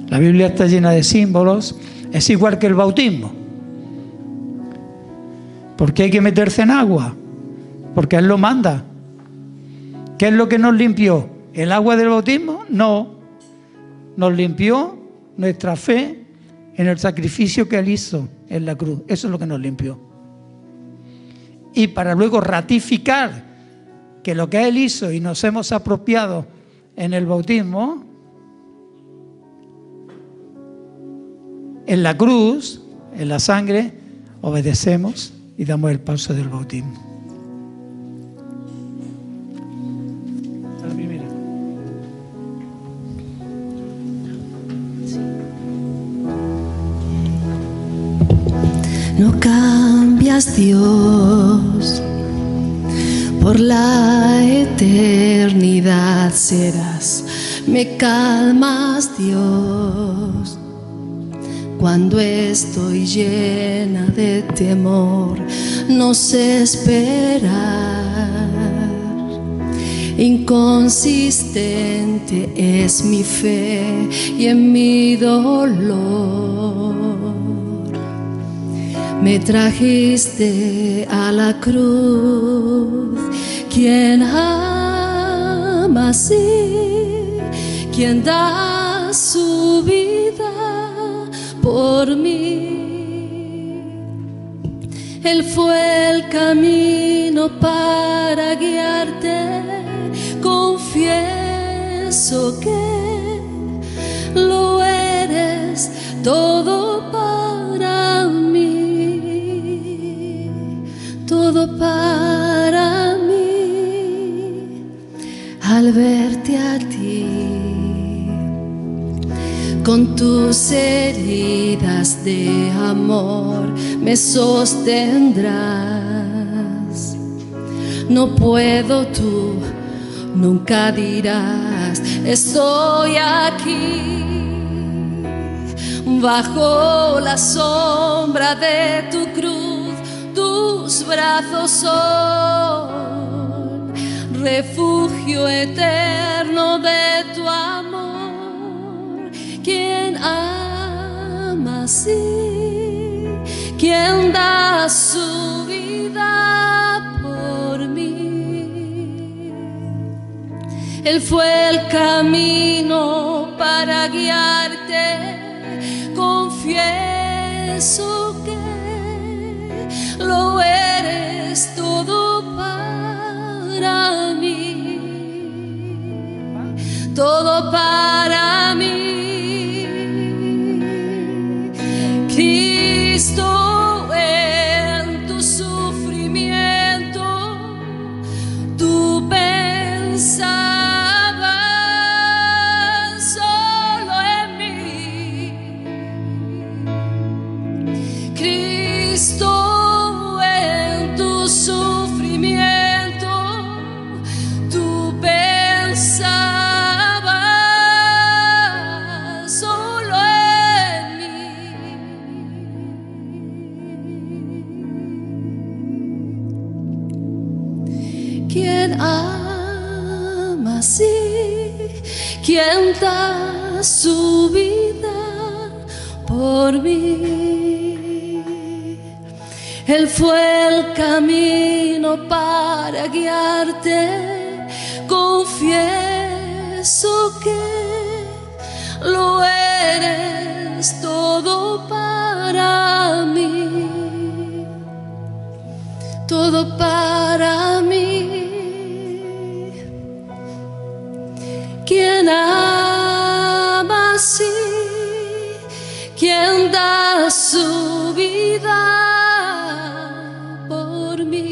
La Biblia está llena de símbolos. Es igual que el bautismo. ¿Por qué hay que meterse en agua? Porque Él lo manda. ¿Qué es lo que nos limpió? ¿El agua del bautismo? No. Nos limpió nuestra fe en el sacrificio que Él hizo en la cruz. Eso es lo que nos limpió. Y para luego ratificar que lo que Él hizo y nos hemos apropiado en el bautismo, en la cruz, en la sangre, obedecemos y damos el paso del bautismo. No cambias, Dios, por la eternidad serás. Me calmas, Dios, cuando estoy llena de temor. No sé esperar. Inconsistente es mi fe y en mi dolor me trajiste a la cruz. Quien ama así, quien da su vida por mí. Él fue el camino para guiarte. Confieso que lo eres todo para mí, todo para mí. Al verte a ti, con tus heridas de amor me sostendrás. No puedo, tú nunca dirás, estoy aquí. Bajo la sombra de tu cruz, tus brazos son refugio eterno de tu amor. Quien ama así, quien da su vida por mí. Él fue el camino para guiarte. Confieso que lo eres todo para mí, todo para mí. Cristo, en tu sufrimiento, tú pensabas solo en mí. Cristo, en tu sufrimiento, tú pensabas solo en mí. Quien ama así, quien da su vida por mí. Él fue el camino para guiarte. Confieso que lo eres todo para mí, todo para mí. Quien ama así, vida por mí.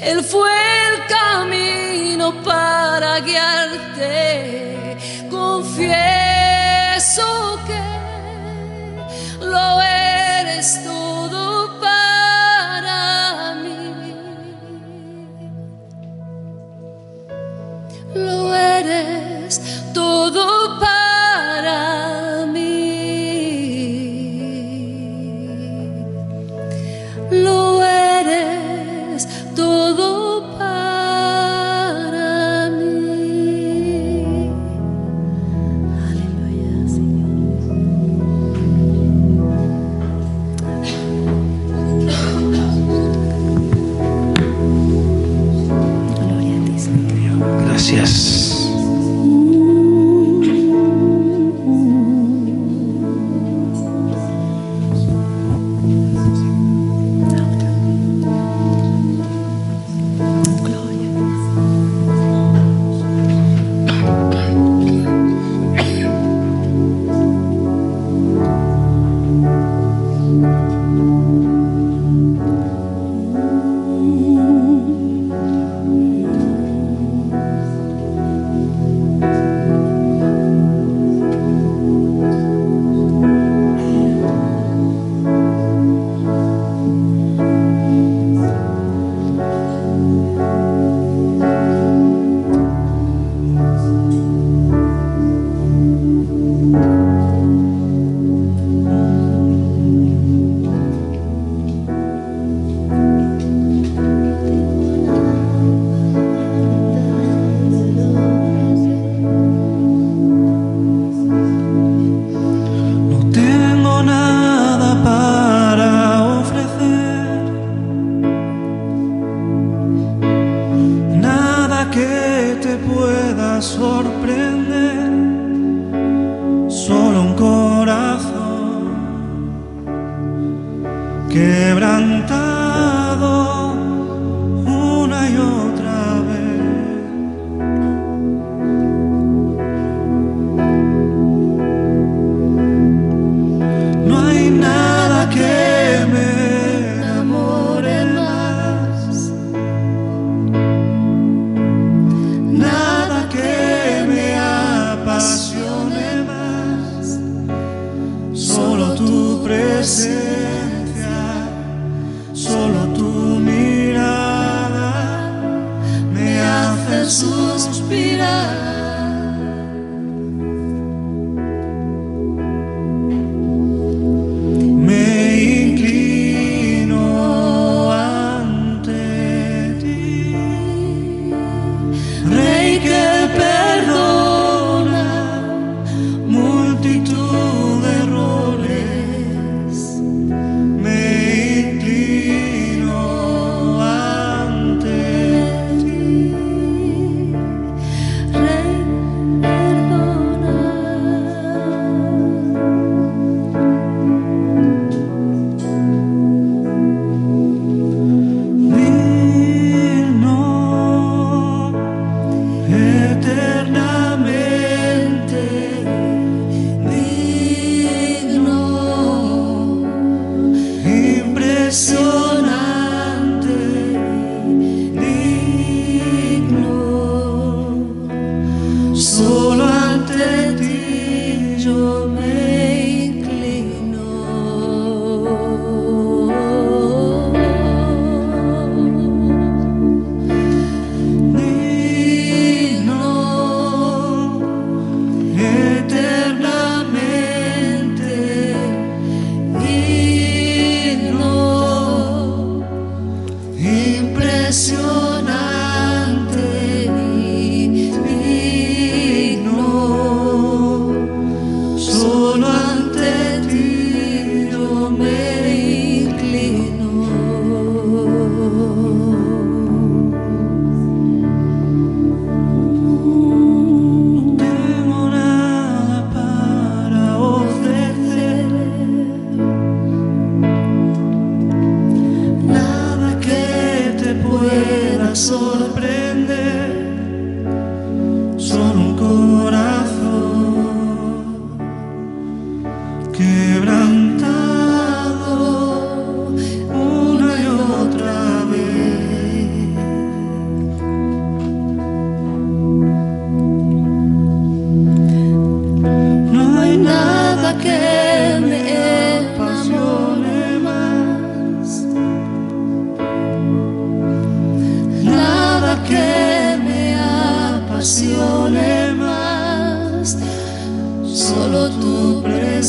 Él fue el camino para guiarte. Confieso que lo eres todo para mí. Lo eres todo para mí. Lo eres todo para mí. Aleluya, Señor. Gloria a ti, Señor. Gracias. Sorprender, solo un corazón quebrantado una y otra vez. No hay nada que me enamore más, nada que me apasione más, solo tu presencia, solo tu mirada me hace suspirar. Me inclino ante ti, Rey que perdona multitud de errores. Me inclino ante ti, Rey, perdona. digno eternamente, Digno, impresionante, digno, solo ante ti yo me inclino. Digno eternamente, digno, impresionante, digno.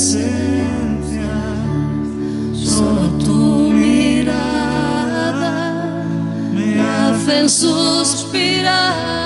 presencia, solo tu mirada me hace suspirar.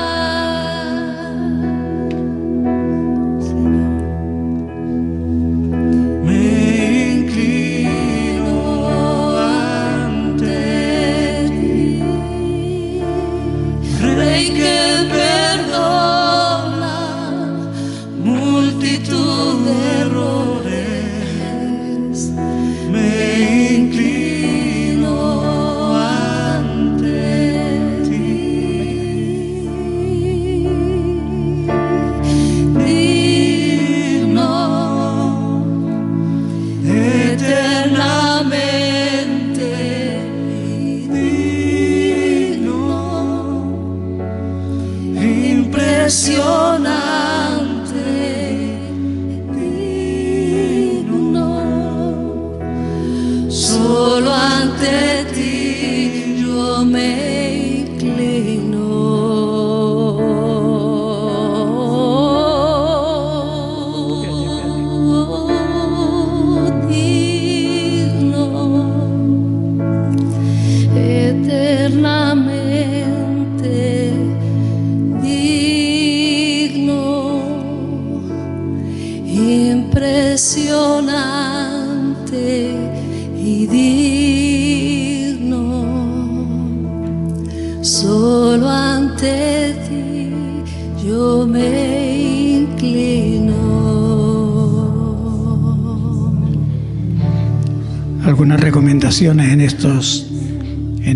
Algunas recomendaciones en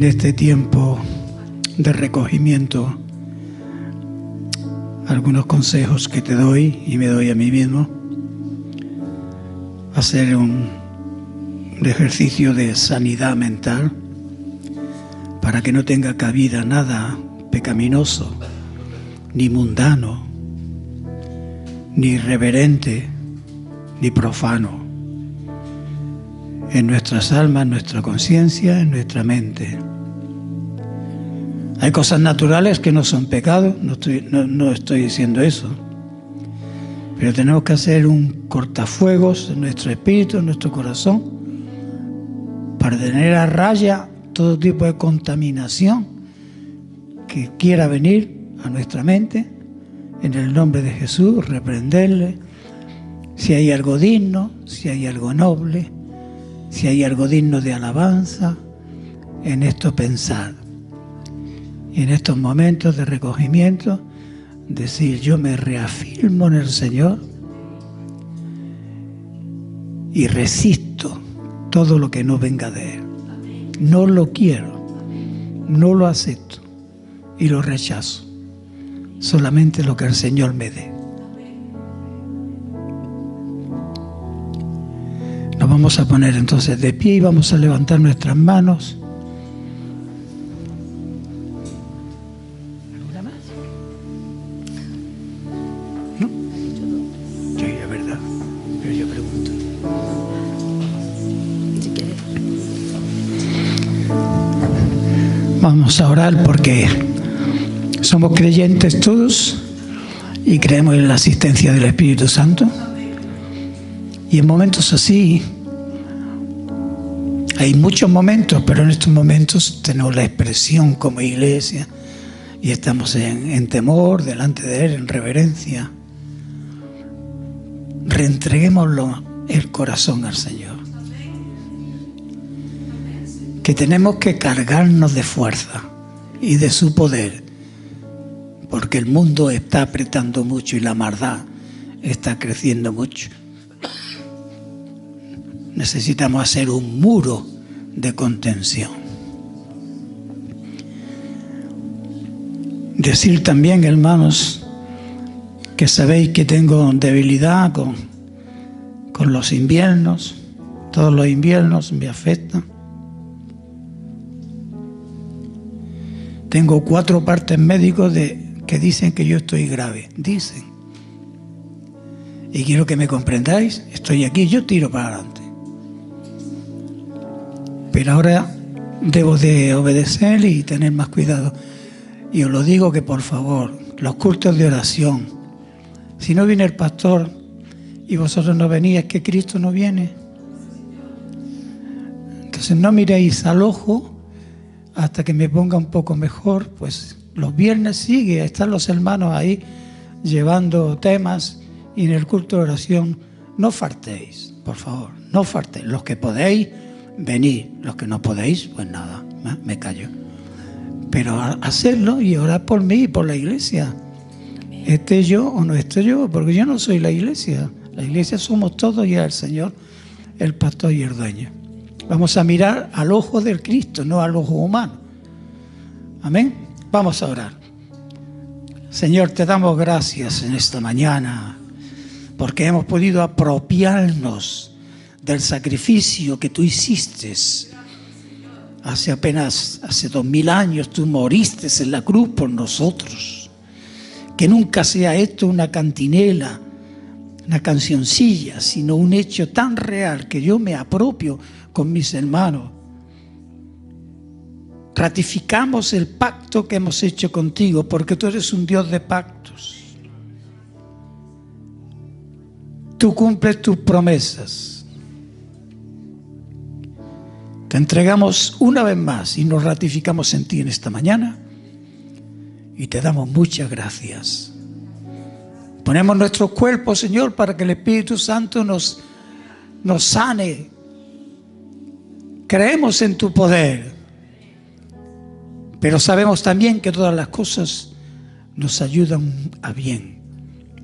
este tiempo de recogimiento, algunos consejos que te doy y me doy a mí mismo. Hacer un ejercicio de sanidad mental para que no tenga cabida nada pecaminoso, ni mundano, ni irreverente, ni profano en nuestras almas, en nuestra conciencia, en nuestra mente. Hay cosas naturales que no son pecados, no estoy diciendo eso, pero tenemos que hacer un cortafuegos en nuestro espíritu, en nuestro corazón, para tener a raya todo tipo de contaminación que quiera venir a nuestra mente. En el nombre de Jesús, reprenderle. Si hay algo digno, si hay algo noble, si hay algo digno de alabanza, en esto pensar. Y en estos momentos de recogimiento, decir: yo me reafirmo en el Señor y resisto todo lo que no venga de Él. No lo quiero, no lo acepto y lo rechazo. Solamente lo que el Señor me dé. Nos vamos a poner entonces de pie y vamos a levantar nuestras manos. ¿Alguna más? ¿No? Sí, es verdad, pero yo pregunto. Vamos a orar porque somos creyentes todos y creemos en la asistencia del Espíritu Santo. Y en momentos así, hay muchos momentos, pero en estos momentos tenemos la expresión como iglesia y estamos en temor delante de Él, en reverencia. Reentreguémoslo el corazón al Señor. Que tenemos que cargarnos de fuerza y de su poder, porque el mundo está apretando mucho y la maldad está creciendo mucho. Necesitamos hacer un muro de contención. Decir también, hermanos, que sabéis que tengo debilidad con los inviernos. Todos los inviernos me afectan. Tengo 4 partes médicos que dicen que yo estoy grave. Dicen. Y quiero que me comprendáis. Estoy aquí, yo tiro para adelante. Pero ahora debo de obedecer y tener más cuidado. Y os lo digo que por favor, los cultos de oración, si no viene el pastor, y vosotros no venís, es que Cristo no viene. Entonces no miréis al ojo hasta que me ponga un poco mejor. Pues los viernes sigue, están los hermanos ahí llevando temas, y en el culto de oración no faltéis, por favor, no faltéis. Los que podéis, venid. Los que no podéis, pues nada, me callo. Pero hacerlo y orar por mí y por la iglesia. Esté yo o no esté yo, porque yo no soy la iglesia. La iglesia somos todos y es el Señor, el pastor y el dueño. Vamos a mirar al ojo del Cristo, no al ojo humano. Amén. Vamos a orar. Señor, te damos gracias en esta mañana porque hemos podido apropiarnos del sacrificio que tú hiciste. Hace 2000 años tú moriste en la cruz por nosotros. Que nunca sea esto una cantinela, una cancioncilla, sino un hecho tan real que yo me apropio con mis hermanos. Ratificamos el pacto que hemos hecho contigo, porque tú eres un Dios de pactos. Tú cumples tus promesas. Te entregamos una vez más y nos ratificamos en ti en esta mañana y te damos muchas gracias. Ponemos nuestros cuerpos, Señor, para que el Espíritu Santo nos sane. Creemos en tu poder, pero sabemos también que todas las cosas nos ayudan a bien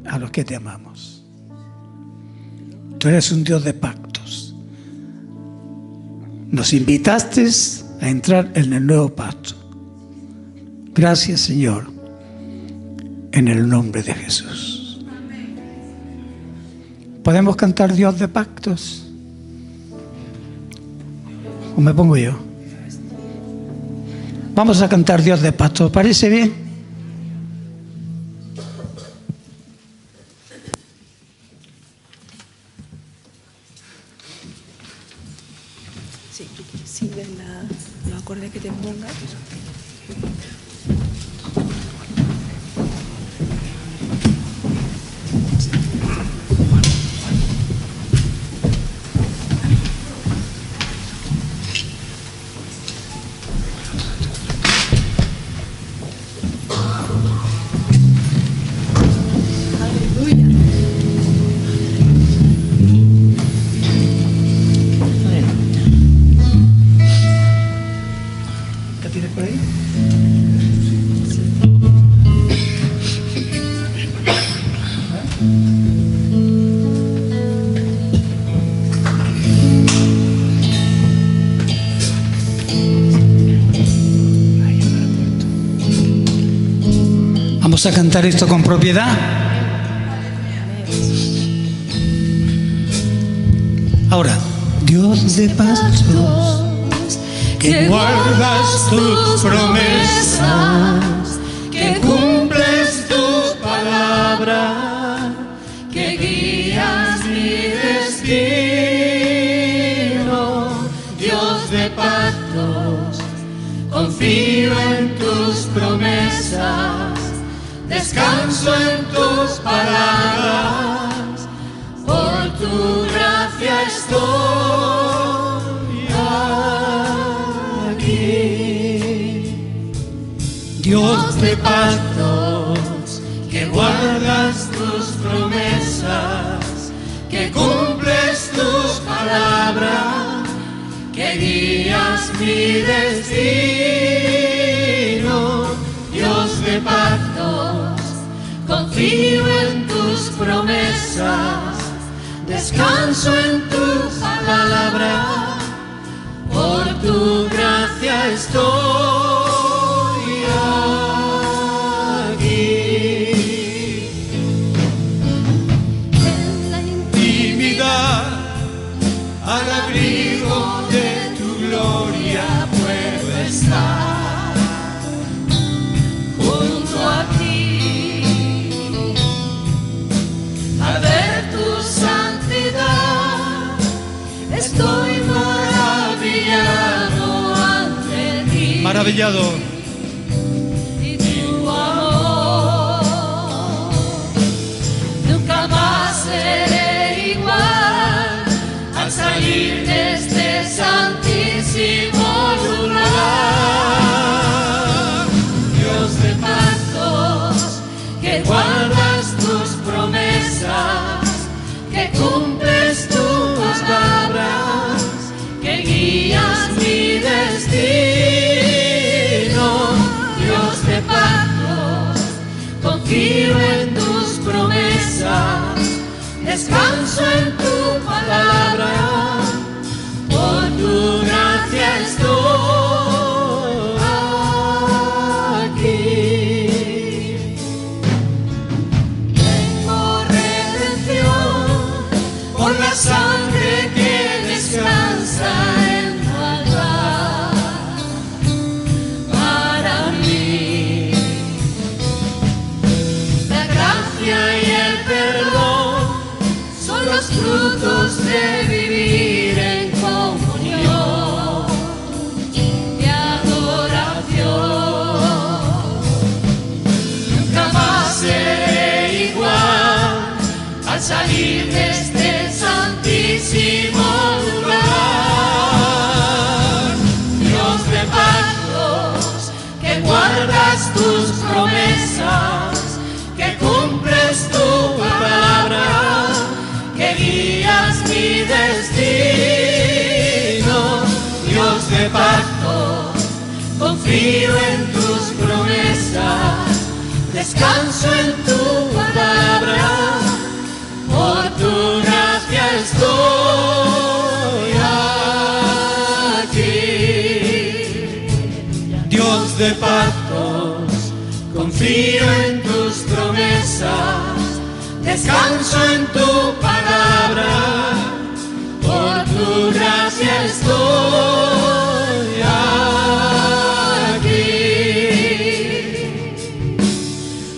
a los que te amamos. Tú eres un Dios de pactos. Nos invitaste a entrar en el nuevo pacto. Gracias, Señor, en el nombre de Jesús. ¿Podemos cantar Dios de pactos? ¿O me pongo yo? Vamos a cantar Dios de pactos. ¿Parece bien? Sí, sigue los acordes que te pongas. Vamos a cantar esto con propiedad. Ahora, Dios de pactos, que guardas tus promesas, que cumples tu palabra, que guías mi destino. Dios de pactos, confío en tus promesas, descanso en tus palabras, por tu gracia estoy aquí. Dios de pactos, que guardas tus promesas, que cumples tus palabras, que guías mi destino. Dios de pactos, confío en tus promesas, descanso en tu palabra, por tu gracia estoy aquí. En la intimidad, al abrigo de tu gloria puedo estar. A ti, al ver tu santidad, estoy maravillado ante ti. maravillado. Y tu amor, nunca más seré guardas tus promesas, que cumples tus palabras, que guías mi destino. Dios de pactos, confío en tus promesas, descanso en tu palabra, por tu gracia estoy aquí. Tengo redención por la sangre que descansa en tu altar. Para mí, la gracia y el perdón son los frutos de vivir en comunión y adoración. Nunca más seré igual al salir de este santísimo lugar. Dios de pactos, que guardas tus promesas, que cumples tu palabra, que guías mi destino. Dios de pactos, confío en tus promesas, descanso en tu palabra, por tu gracia estoy aquí. Dios de pactos, confío en tus promesas, descanso en tu palabra, por tu gracia estoy aquí.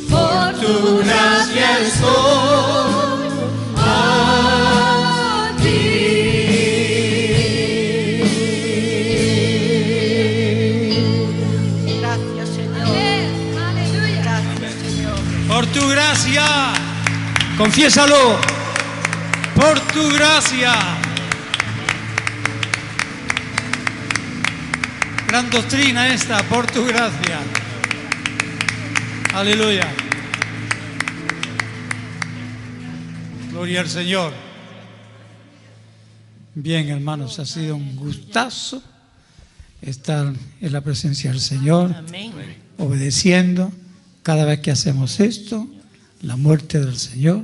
Por tu gracia estoy aquí. Gracias, Señor. Gracias, Señor. Por tu gracia, confiésalo, por tu gracia. Gran doctrina esta, por tu gracia. Aleluya. Gloria al Señor. Bien, hermanos, ha sido un gustazo estar en la presencia del Señor, obedeciendo. Cada vez que hacemos esto, la muerte del Señor,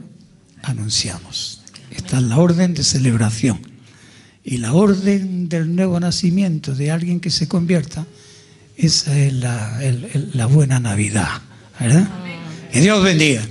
anunciamos. Esta es la orden de celebración. Y la orden del nuevo nacimiento de alguien que se convierta, esa es la buena Navidad, ¿verdad? Que Dios bendiga.